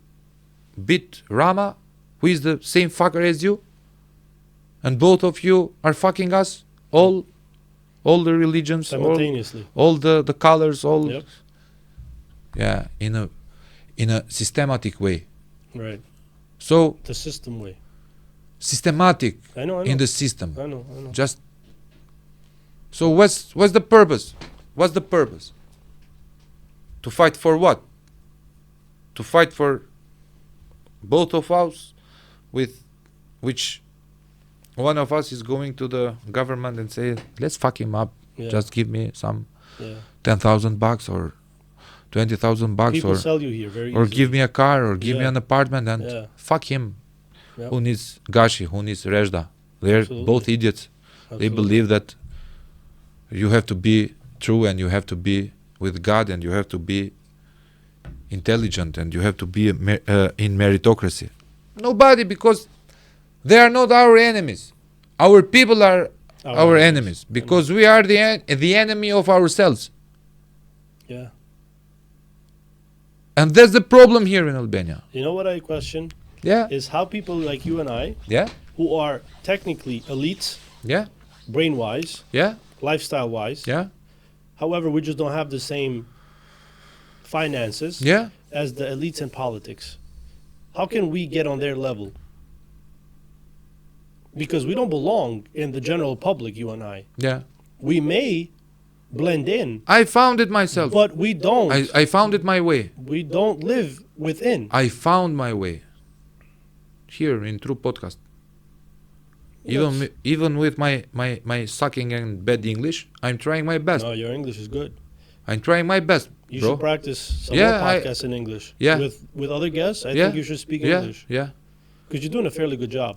beat Rama, who is the same fucker as you, and both of you are fucking us, all the religions, Simultaneously. all the colors, all. Yep. Yeah, in a systematic way. Right. The system way. Systematic I know. in the system. I know. Just so what's the purpose? What's the purpose? To fight for what? To fight for both of us, with which one of us is going to the government and say, let's fuck him up. Yeah. Just give me some Yeah. $10,000 or $20,000 People or sell you here very or easily. give me a car or give me Yeah. an apartment and Yeah. fuck him. Yep. Who needs Gashi? Who needs Rrezhda? They're Absolutely. both idiots. They Absolutely. believe that you have to be true and you have to be with God and you have to be intelligent and you have to be in meritocracy. Nobody, because they are not our enemies. Our people are our enemies because we are the enemy of ourselves. Yeah. And that's the problem here in Albania. You know what I question? Yeah. Is how people like you and I, Yeah. who are technically elites, Yeah. brain-wise, Yeah. lifestyle-wise, Yeah. however, we just don't have the same finances Yeah. as the elites in politics. How can we get on their level? Because we don't belong in the general public, you and I. Yeah. We may blend in, I found it myself. but we don't. I found it my way. We don't live within. I found my way here in TruPodcast. Yes. Even with my sucking and bad English, I'm trying my best. No, your English is good. I'm trying my best, You bro. should practice some Yeah, more I- podcasts in English. Yeah. With other guests, I Yeah. think you should speak Yeah, English. yeah. Because you're doing a fairly good job.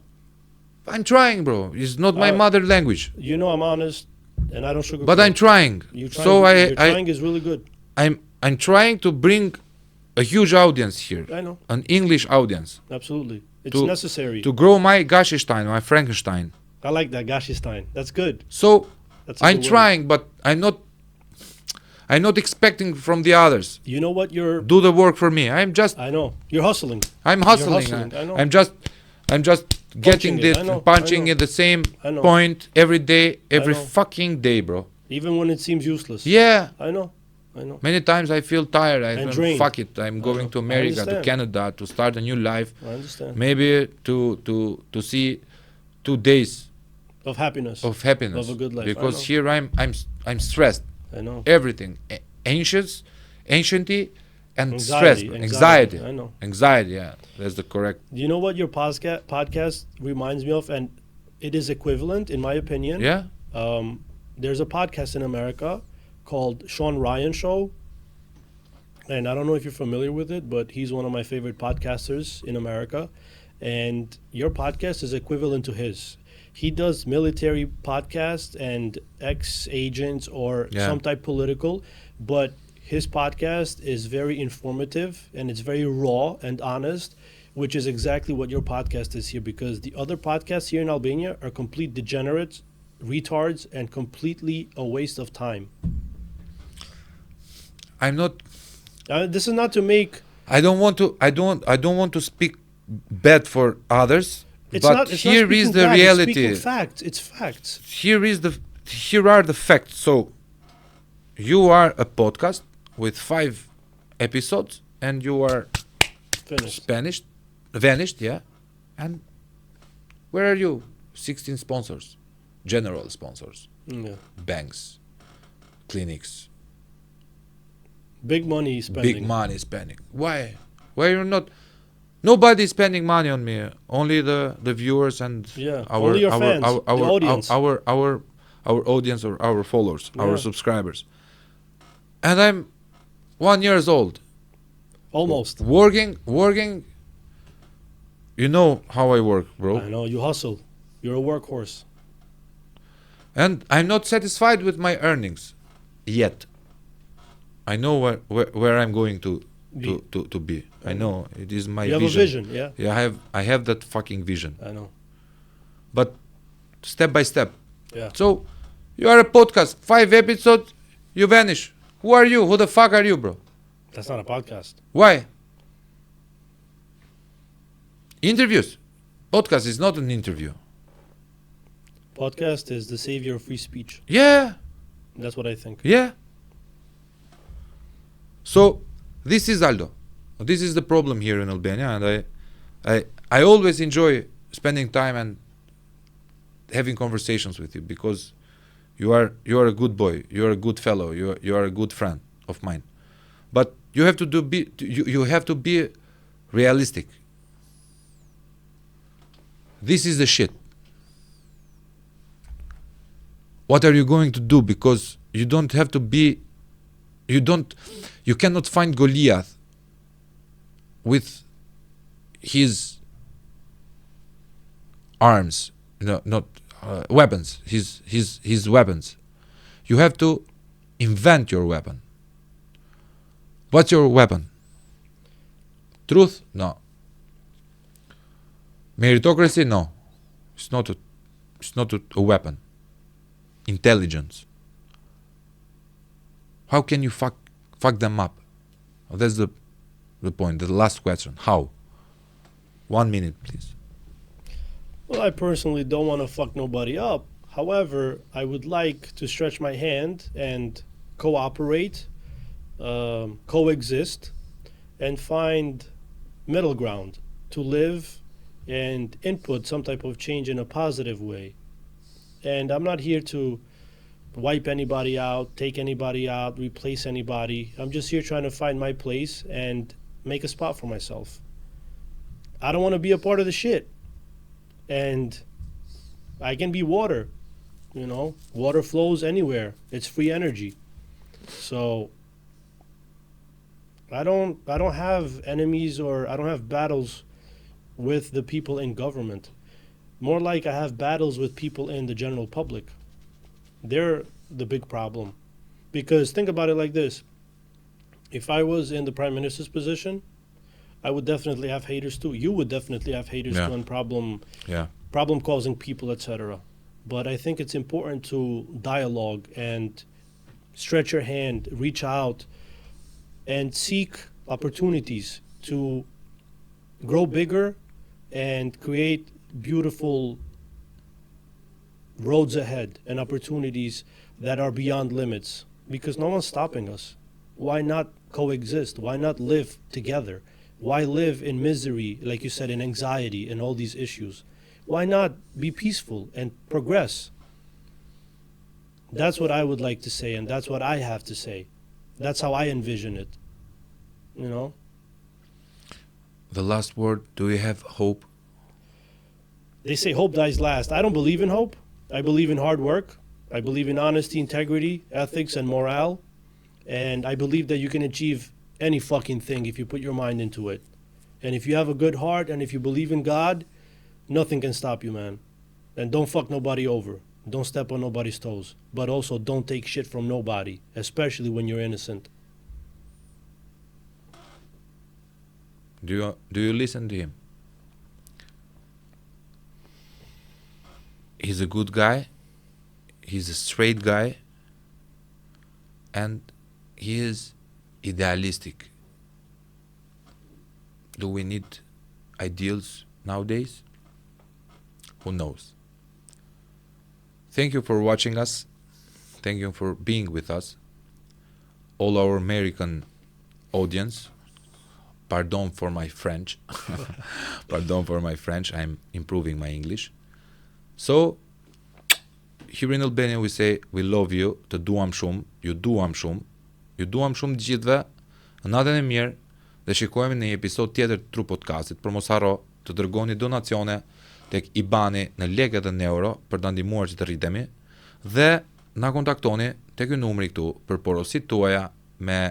I'm trying, bro. It's not my Uh, mother language, You know I'm honest, and I don't sugarcoat. but I'm trying. You trying, So your trying is really good. I'm trying to bring a huge audience here, I know, an English audience, absolutely. It's To- necessary. to grow my Gashi-Stein, my Frankenstein. I like that, Gashi-Stein. That's good. So That's a I'm good word. trying, but I'm not expecting from the others. You know what? Do the work for me. I know. You're hustling. I'm hustling. hustling, I know. I'm just getting it, this, I know, punching I know. at the same I know. point every day, every know. fucking day, bro. Even when it seems useless. Yeah. I know. Many times I feel tired. And I'm drained. fuck it. I'm going to I America, to understand. Canada, to start a new life. I understand. Maybe to see 2 days Of happiness. of happiness. Of a good life. I Because know. here I'm stressed. I know. Everything, anciency, and Anxiety, stress, anxiety, I know. anxiety. Yeah, that's the correct. You know what your podcast reminds me of? And it is equivalent, in my opinion. Yeah, There's a podcast in America called Sean Ryan Show. And I don't know if you're familiar with it, but he's one of my favorite podcasters in America. and your podcast is equivalent to his. He does military podcasts and ex-agents or some type political, but his podcast is very informative and it's very raw and honest, which is exactly what your podcast is here, because the other podcasts here in Albania are complete degenerates, retards, and completely a waste of time. I'm not. This is not to make. I don't want to. I don't want to speak bad for others. It's but not, it's here not is the bad, reality. It's speaking facts. It's facts. Here are the facts. So, you are a podcast with 5 episodes, and you are vanished, yeah. And where are you? 16 sponsors, general sponsors, banks, clinics. Big money spending. Big money spending. Why? Why you're not? Nobody is spending money on me. Only the viewers and only your fans, the audience. Our audience or our followers, our subscribers. And I'm 1 year old. Almost. Working. You know how I work, bro. I know, you hustle. You're a workhorse. And I'm not satisfied with my earnings yet. I know where I'm going to be. I know it is my vision. You have a vision, yeah. Yeah, I have that fucking vision. I know. But step by step. Yeah. So you are a podcast, 5 episodes, you vanish. Who are you? Who the fuck are you, bro? That's not a podcast. Why? Interviews. Podcast is not an interview. Podcast is the savior of free speech. Yeah. That's what I think. Yeah. So this is Aldo. This is the problem here in Albania, and I always enjoy spending time and having conversations with you, because you are a good boy, you are a good fellow, you are a good friend of mine. But you have to you have to be realistic. This is the shit. What are you going to do? Because you don't have to be. You cannot find Goliath with his arms, not weapons. His weapons. You have to invent your weapon. What's your weapon? Truth? No. Meritocracy? No. It's not a weapon. Intelligence. How can you fuck them up? That's the point. The last question. How? 1 minute, please. Well, I personally don't want to fuck nobody up. However, I would like to stretch my hand and cooperate, coexist, and find middle ground to live and input some type of change in a positive way. And I'm not here to wipe anybody out, take anybody out, replace anybody. I'm just here trying to find my place and make a spot for myself. I don't want to be a part of the shit. And I can be water, water flows anywhere. It's free energy. So I don't have enemies, or I don't have battles with the people in government. More like I have battles with people in the general public. They're the big problem. Because think about it like this. If I was in the prime minister's position, I would definitely have haters too. You would definitely have haters too, and problem causing people, etc. But I think it's important to dialogue and stretch your hand, reach out, and seek opportunities to grow bigger and create beautiful roads ahead and opportunities that are beyond limits, because no one's stopping us. Why not coexist? Why not live together? Why live in misery, like you said, in anxiety and all these issues? Why not be peaceful and progress? That's what I would like to say, and that's what I have to say. That's how I envision it. The last word, do we have hope? They say hope dies last. I don't believe in hope. I believe in hard work. I believe in honesty, integrity, ethics, and morale. And I believe that you can achieve any fucking thing if you put your mind into it. And if you have a good heart and if you believe in God, nothing can stop you, man. And don't fuck nobody over. Don't step on nobody's toes. But also don't take shit from nobody, especially when you're innocent. Do you listen to him? He's a good guy. He's a straight guy. And he is idealistic. Do we need ideals nowadays? Who knows? Thank you for watching us. Thank you for being with us. All our American audience. Pardon for my French. Pardon for my French. I'm improving my English. So, here in Albania we say, we love you, të duam shumë, ju duam shumë të gjithëve, në natën e mirë, dhe shikojmë në një episod tjetër të TruPodcastit, për mos harro të dërgoni donacione tek IBAN-i në lekë dhe në euro për të ndihmuar që të rritemi, dhe na kontaktoni tek ky numri këtu për porositë tuaja me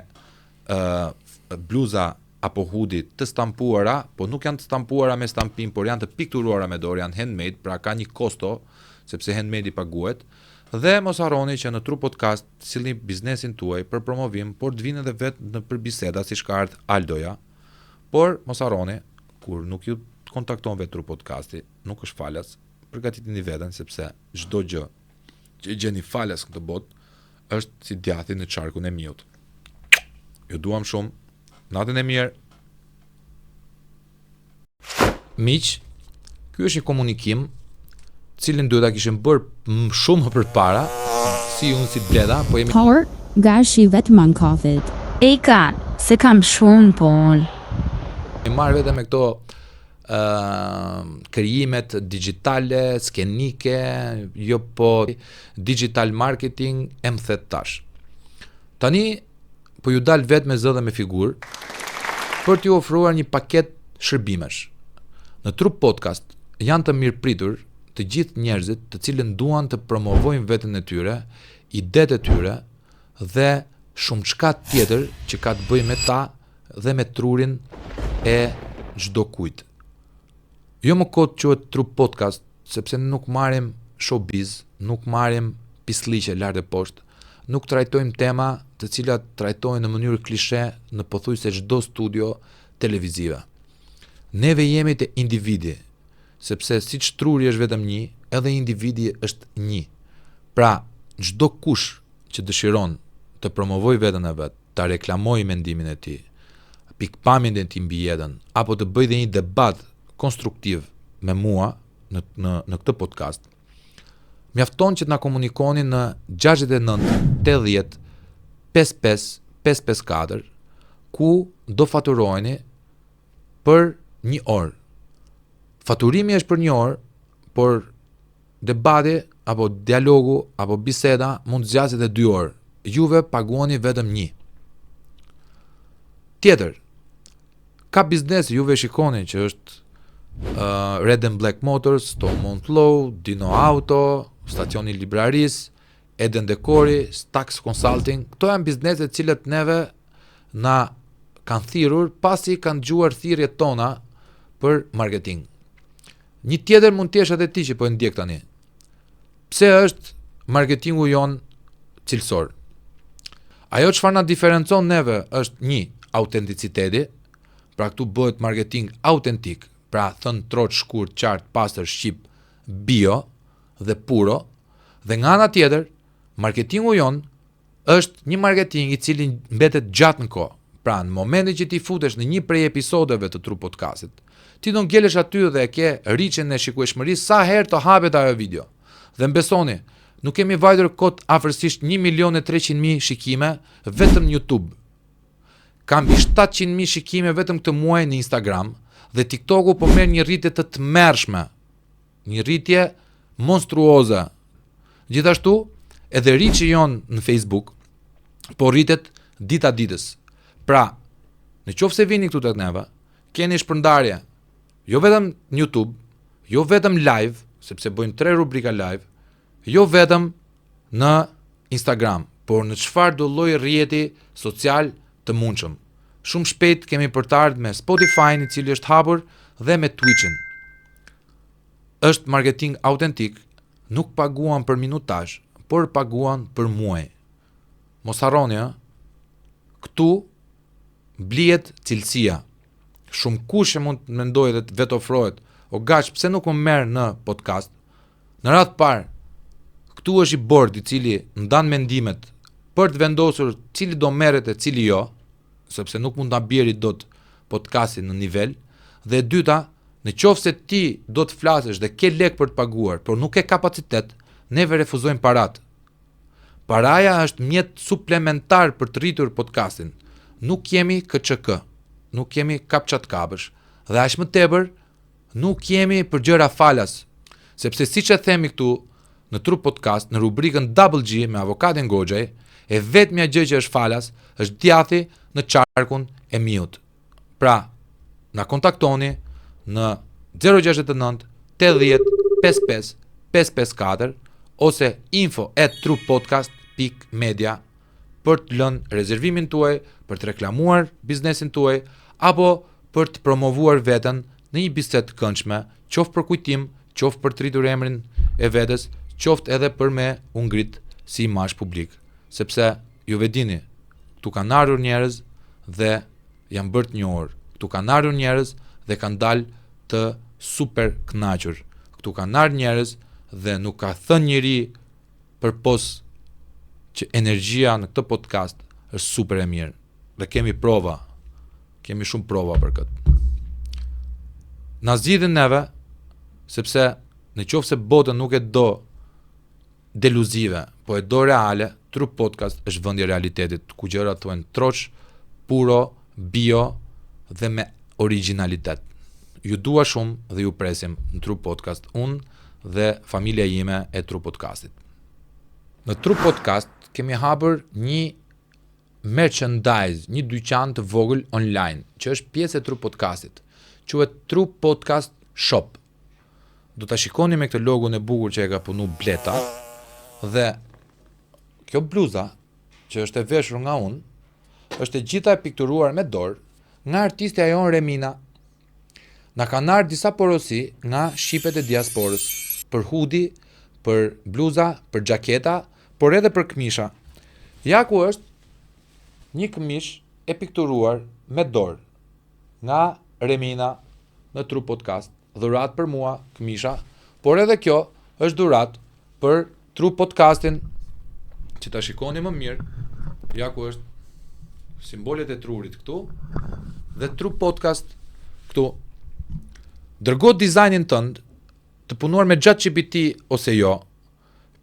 bluza apo hoodie të stampuara, po nuk janë të stampuara me stampim, por janë të pikturuara me dorë, janë handmade, pra ka një kosto, sepse handmade i paguhet. Dhe mos harroni që në TruPodcast sillni biznesin tuaj për promovim, por të vinë edhe vetë në për biseda siç ka ardhur Aldoja. Por mos harroni, kur nuk ju kontakton vetë TruPodcasti, nuk është falas, përgatitni veten sepse çdo gjë që gjeni falas këtë botë është si djathi në çarkun e miut. Ju duam shumë. Natën e mirë. Miq, ky është një komunikim cilin duhet ta kishim bërë shumë më përpara, si unë si bleda, po jemi Por, gashi vetëm an kafit. E ka, se kam shumë punë. marrë vetëm me këto krijimet digitale, skenike, jo po digital marketing, e më thet tash. Tani po ju dal vetë me zë dhe me figurë për t'ju ofruar një paket shërbimesh. Në TruPodcast janë të mirëpritur të gjithë njerëzit të cilën duan të promovojnë veten e tyre, idetë e tyre dhe shumë çka tjetër që ka të bëjë me ta dhe me trurin e çdo kujt. Jo më kot quhet TruPodcast, sepse nuk marrim showbiz, nuk marrim pisliqe lart e poshtë, nuk trajtojmë tema të cilat trajtojnë në mënyrë klishe në pothuajse çdo studio televizive. Neve jemi të individi, sepse siç truri është vetëm një, edhe individi është një. Pra, çdo kush që dëshiron të promovoj veten e vet, ta reklamojë mendimin e tij, pikpamjen e tij mbi jetën, apo të bëjë një debat konstruktiv me mua në këtë podcast, mjafton që të na komunikoni në 69 80 55 554, ku do faturoheni për një orë. Faturimi është për një orë, por debati apo dialogu apo biseda mund të zgjaset edhe 2 orë. Juve paguani vetëm 1. Tjetër, ka biznes, juve shikoni që është Red and Black Motors, Stormont Law, Dino Auto, stacioni libraris, edendecor.eu, Stax Consulting. Këto janë biznese të cilët neve na kanë thirrur pasi kanë dëgjuar thirrjet tona për marketing. Një tjetër mund të jesh edhe ti që po e ndjek tani. Pse është marketingu jon cilësor? Ajo çfarë na diferencon neve është një, autenticiteti, pra këtu bëhet marketing autentik, pra thën troç, shkurt, qartë, pastër, shqip, bio dhe puro, dhe nga ana tjetër, marketingu jon është një marketing i cili mbetet gjatë në kohë. Pra në momentin që ti futesh në një prej episodeve të TruPodcastit, ti do ngelesh aty dhe e ke rritjen e shikueshmërisë sa herë të hapet ajo video. Dhe mbesoni, nuk kemi vajtur kot afërsisht 1.300.000 shikime vetëm në YouTube. Kam mbi 700.000 shikime vetëm këtë muaj në Instagram, dhe TikToku po merr një rritje të tmerrshme, një rritje monstruoze. Gjithashtu, edhe reach-i jon në Facebook po rritet dita ditës. Pra, në qoftë se vini këtu tek neve, keni shpërndarje, jo vetëm në YouTube, jo vetëm live, sepse bëjmë 3 rubrika live, jo vetëm në Instagram, por në çfarë do lloj rrjeti social të mundshëm. Shumë shpejt kemi për të ardhur me Spotify-n, i cili është hapur, dhe me Twitch-in. Është marketing autentik, nuk paguan për minutazh, por paguan për muaj. Mos harroni, këtu blihet cilësia. Shumë kush e mund të mendojë dhe të vetë ofrohet, o gash, pse nuk më merr në podcast? Në radhë parë, këtu është i bord i cili ndan mendimet për të vendosur cili do merret e cili jo, sepse nuk mund ta bjeri dot podcastin në nivel, dhe e dyta, në qoftë se ti do të flasësh dhe ke lek për të paguar, por nuk ke kapacitet, neve refuzojmë parat. Paraja është mjet suplementar për të rritur podcastin. Nuk jemi KÇK, nuk jemi kapçat kabësh, dhe aq më tepër nuk jemi për gjëra falas, sepse siç e themi këtu në TRU Podcast, në rubrikën Double G me avokatin Goxhaj, e vetmja gjë që është falas është djathi në qarkun e miut. Pra, na kontaktoni në 069 80 55 554 ose info@trupodcastmedia për të lënë rezervimin tuaj, për të reklamuar biznesin tuaj apo për të promovuar veten në një bisedë këndshme, qoftë për kujtim, qoftë për të rritur emrin e vetes, qoftë edhe për me u ngrit si imazh publik, sepse ju vedini, këtu kanë ardhur njerëz dhe janë bërë të njohur. Këtu kanë ardhur njerëz dhe kanë dalë të super kënaqur. Këtu kanë ardhur njerëz dhe nuk ka thënë njëri përpos që energjia në këtë podcast është super e mirë. Dhe kemi prova. Kemi shumë prova për këtë. Na zgjidhin neve, sepse në qoftë se botën nuk e do deluzive, po e do reale, TRU Podcast është vendi i realitetit, ku gjërat thuhen trosh, puro, bio dhe me originalitet. Ju dua shumë dhe ju presim në TRU Podcast, unë dhe familja ime e TRU Podcastit. Në TRU Podcast kemi hapur një merchandise, një dyqan të vogël online, që është pjesë e TRU Podcastit. Quhet TruPodcast Shop. Do ta shikoni me këtë logon e bukur që e ka punu Bleta, dhe kjo bluza që është e veshur nga unë, është e gjitha e pikturuar me dorë nga artistja jon Remina. Na kanë ardhur disa porosi nga shqipet e diasporës, për hudi, për bluza, për xhaketa, por edhe për këmisha. Ja ku është një këmish e pikturuar me dorë nga Remina në TRU Podcast, dhurat për mua, këmisha, por edhe kjo është dhurat për TRU Podcastin, që ta shikoni më mirë. Ja ku është simbolet e trurit këtu, dhe TRU Podcast këtu. Dërgo dizajnin tënd, të punuar me ChatGPT ose jo,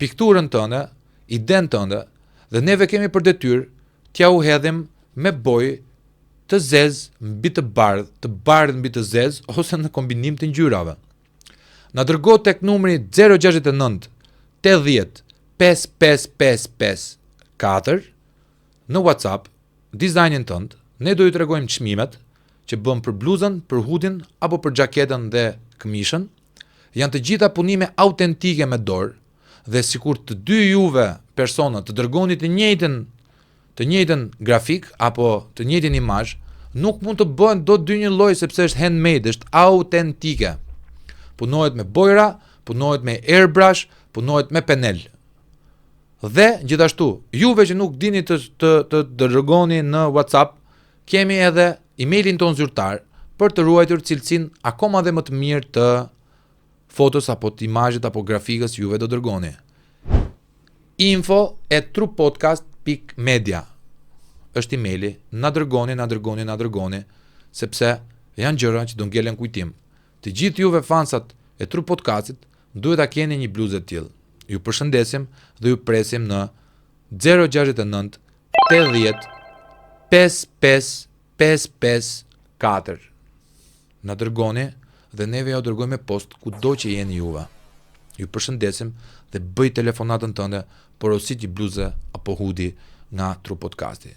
pikturën tënde, iden tënde, dhe neve kemi për detyrë t'ja u hedhim me bojë të zezë mbi të bardhë mbi të zezë, ose në kombinim të ngjyrave. Na dërgo tek numri 069 80 5555 4 në WhatsApp dizajnin tënd. Ne do ju tregojmë çmimet që bëm për bluzën, për hudin apo për xhaketën dhe këmishën. Janë të gjitha punime autentike me dorë, dhe sikur të dy juve persona të dërgoni të njëjtën grafik apo të njëjtin imazh, nuk mund të bëhen dot dy një lloj, sepse është handmade, është autentike. Punohet me bojra, punohet me airbrush, punohet me penel. Dhe gjithashtu, juve që nuk dini të dërgoni në WhatsApp, kemi edhe emailin ton zyrtar për të ruajtur cilësinë akoma dhe më të mirë të fotos apo të imazhit apo grafikës juve do dërgoni. info@trupodcastmedia është emaili. Na dërgoni, sepse janë gjëra që do ngelen kujtim. Të gjithë juve fansat e TRU Podcastit duhet ta keni një bluzë të tillë. Ju përshëndesim dhe ju presim në 069 80 55 554. Na dërgoni dhe neve ja dërgojmë me post kudo që jeni juve. Ju përshëndesim dhe bëj telefonatën tënde, porosit një bluze apo hudi nga TRU Podcasti.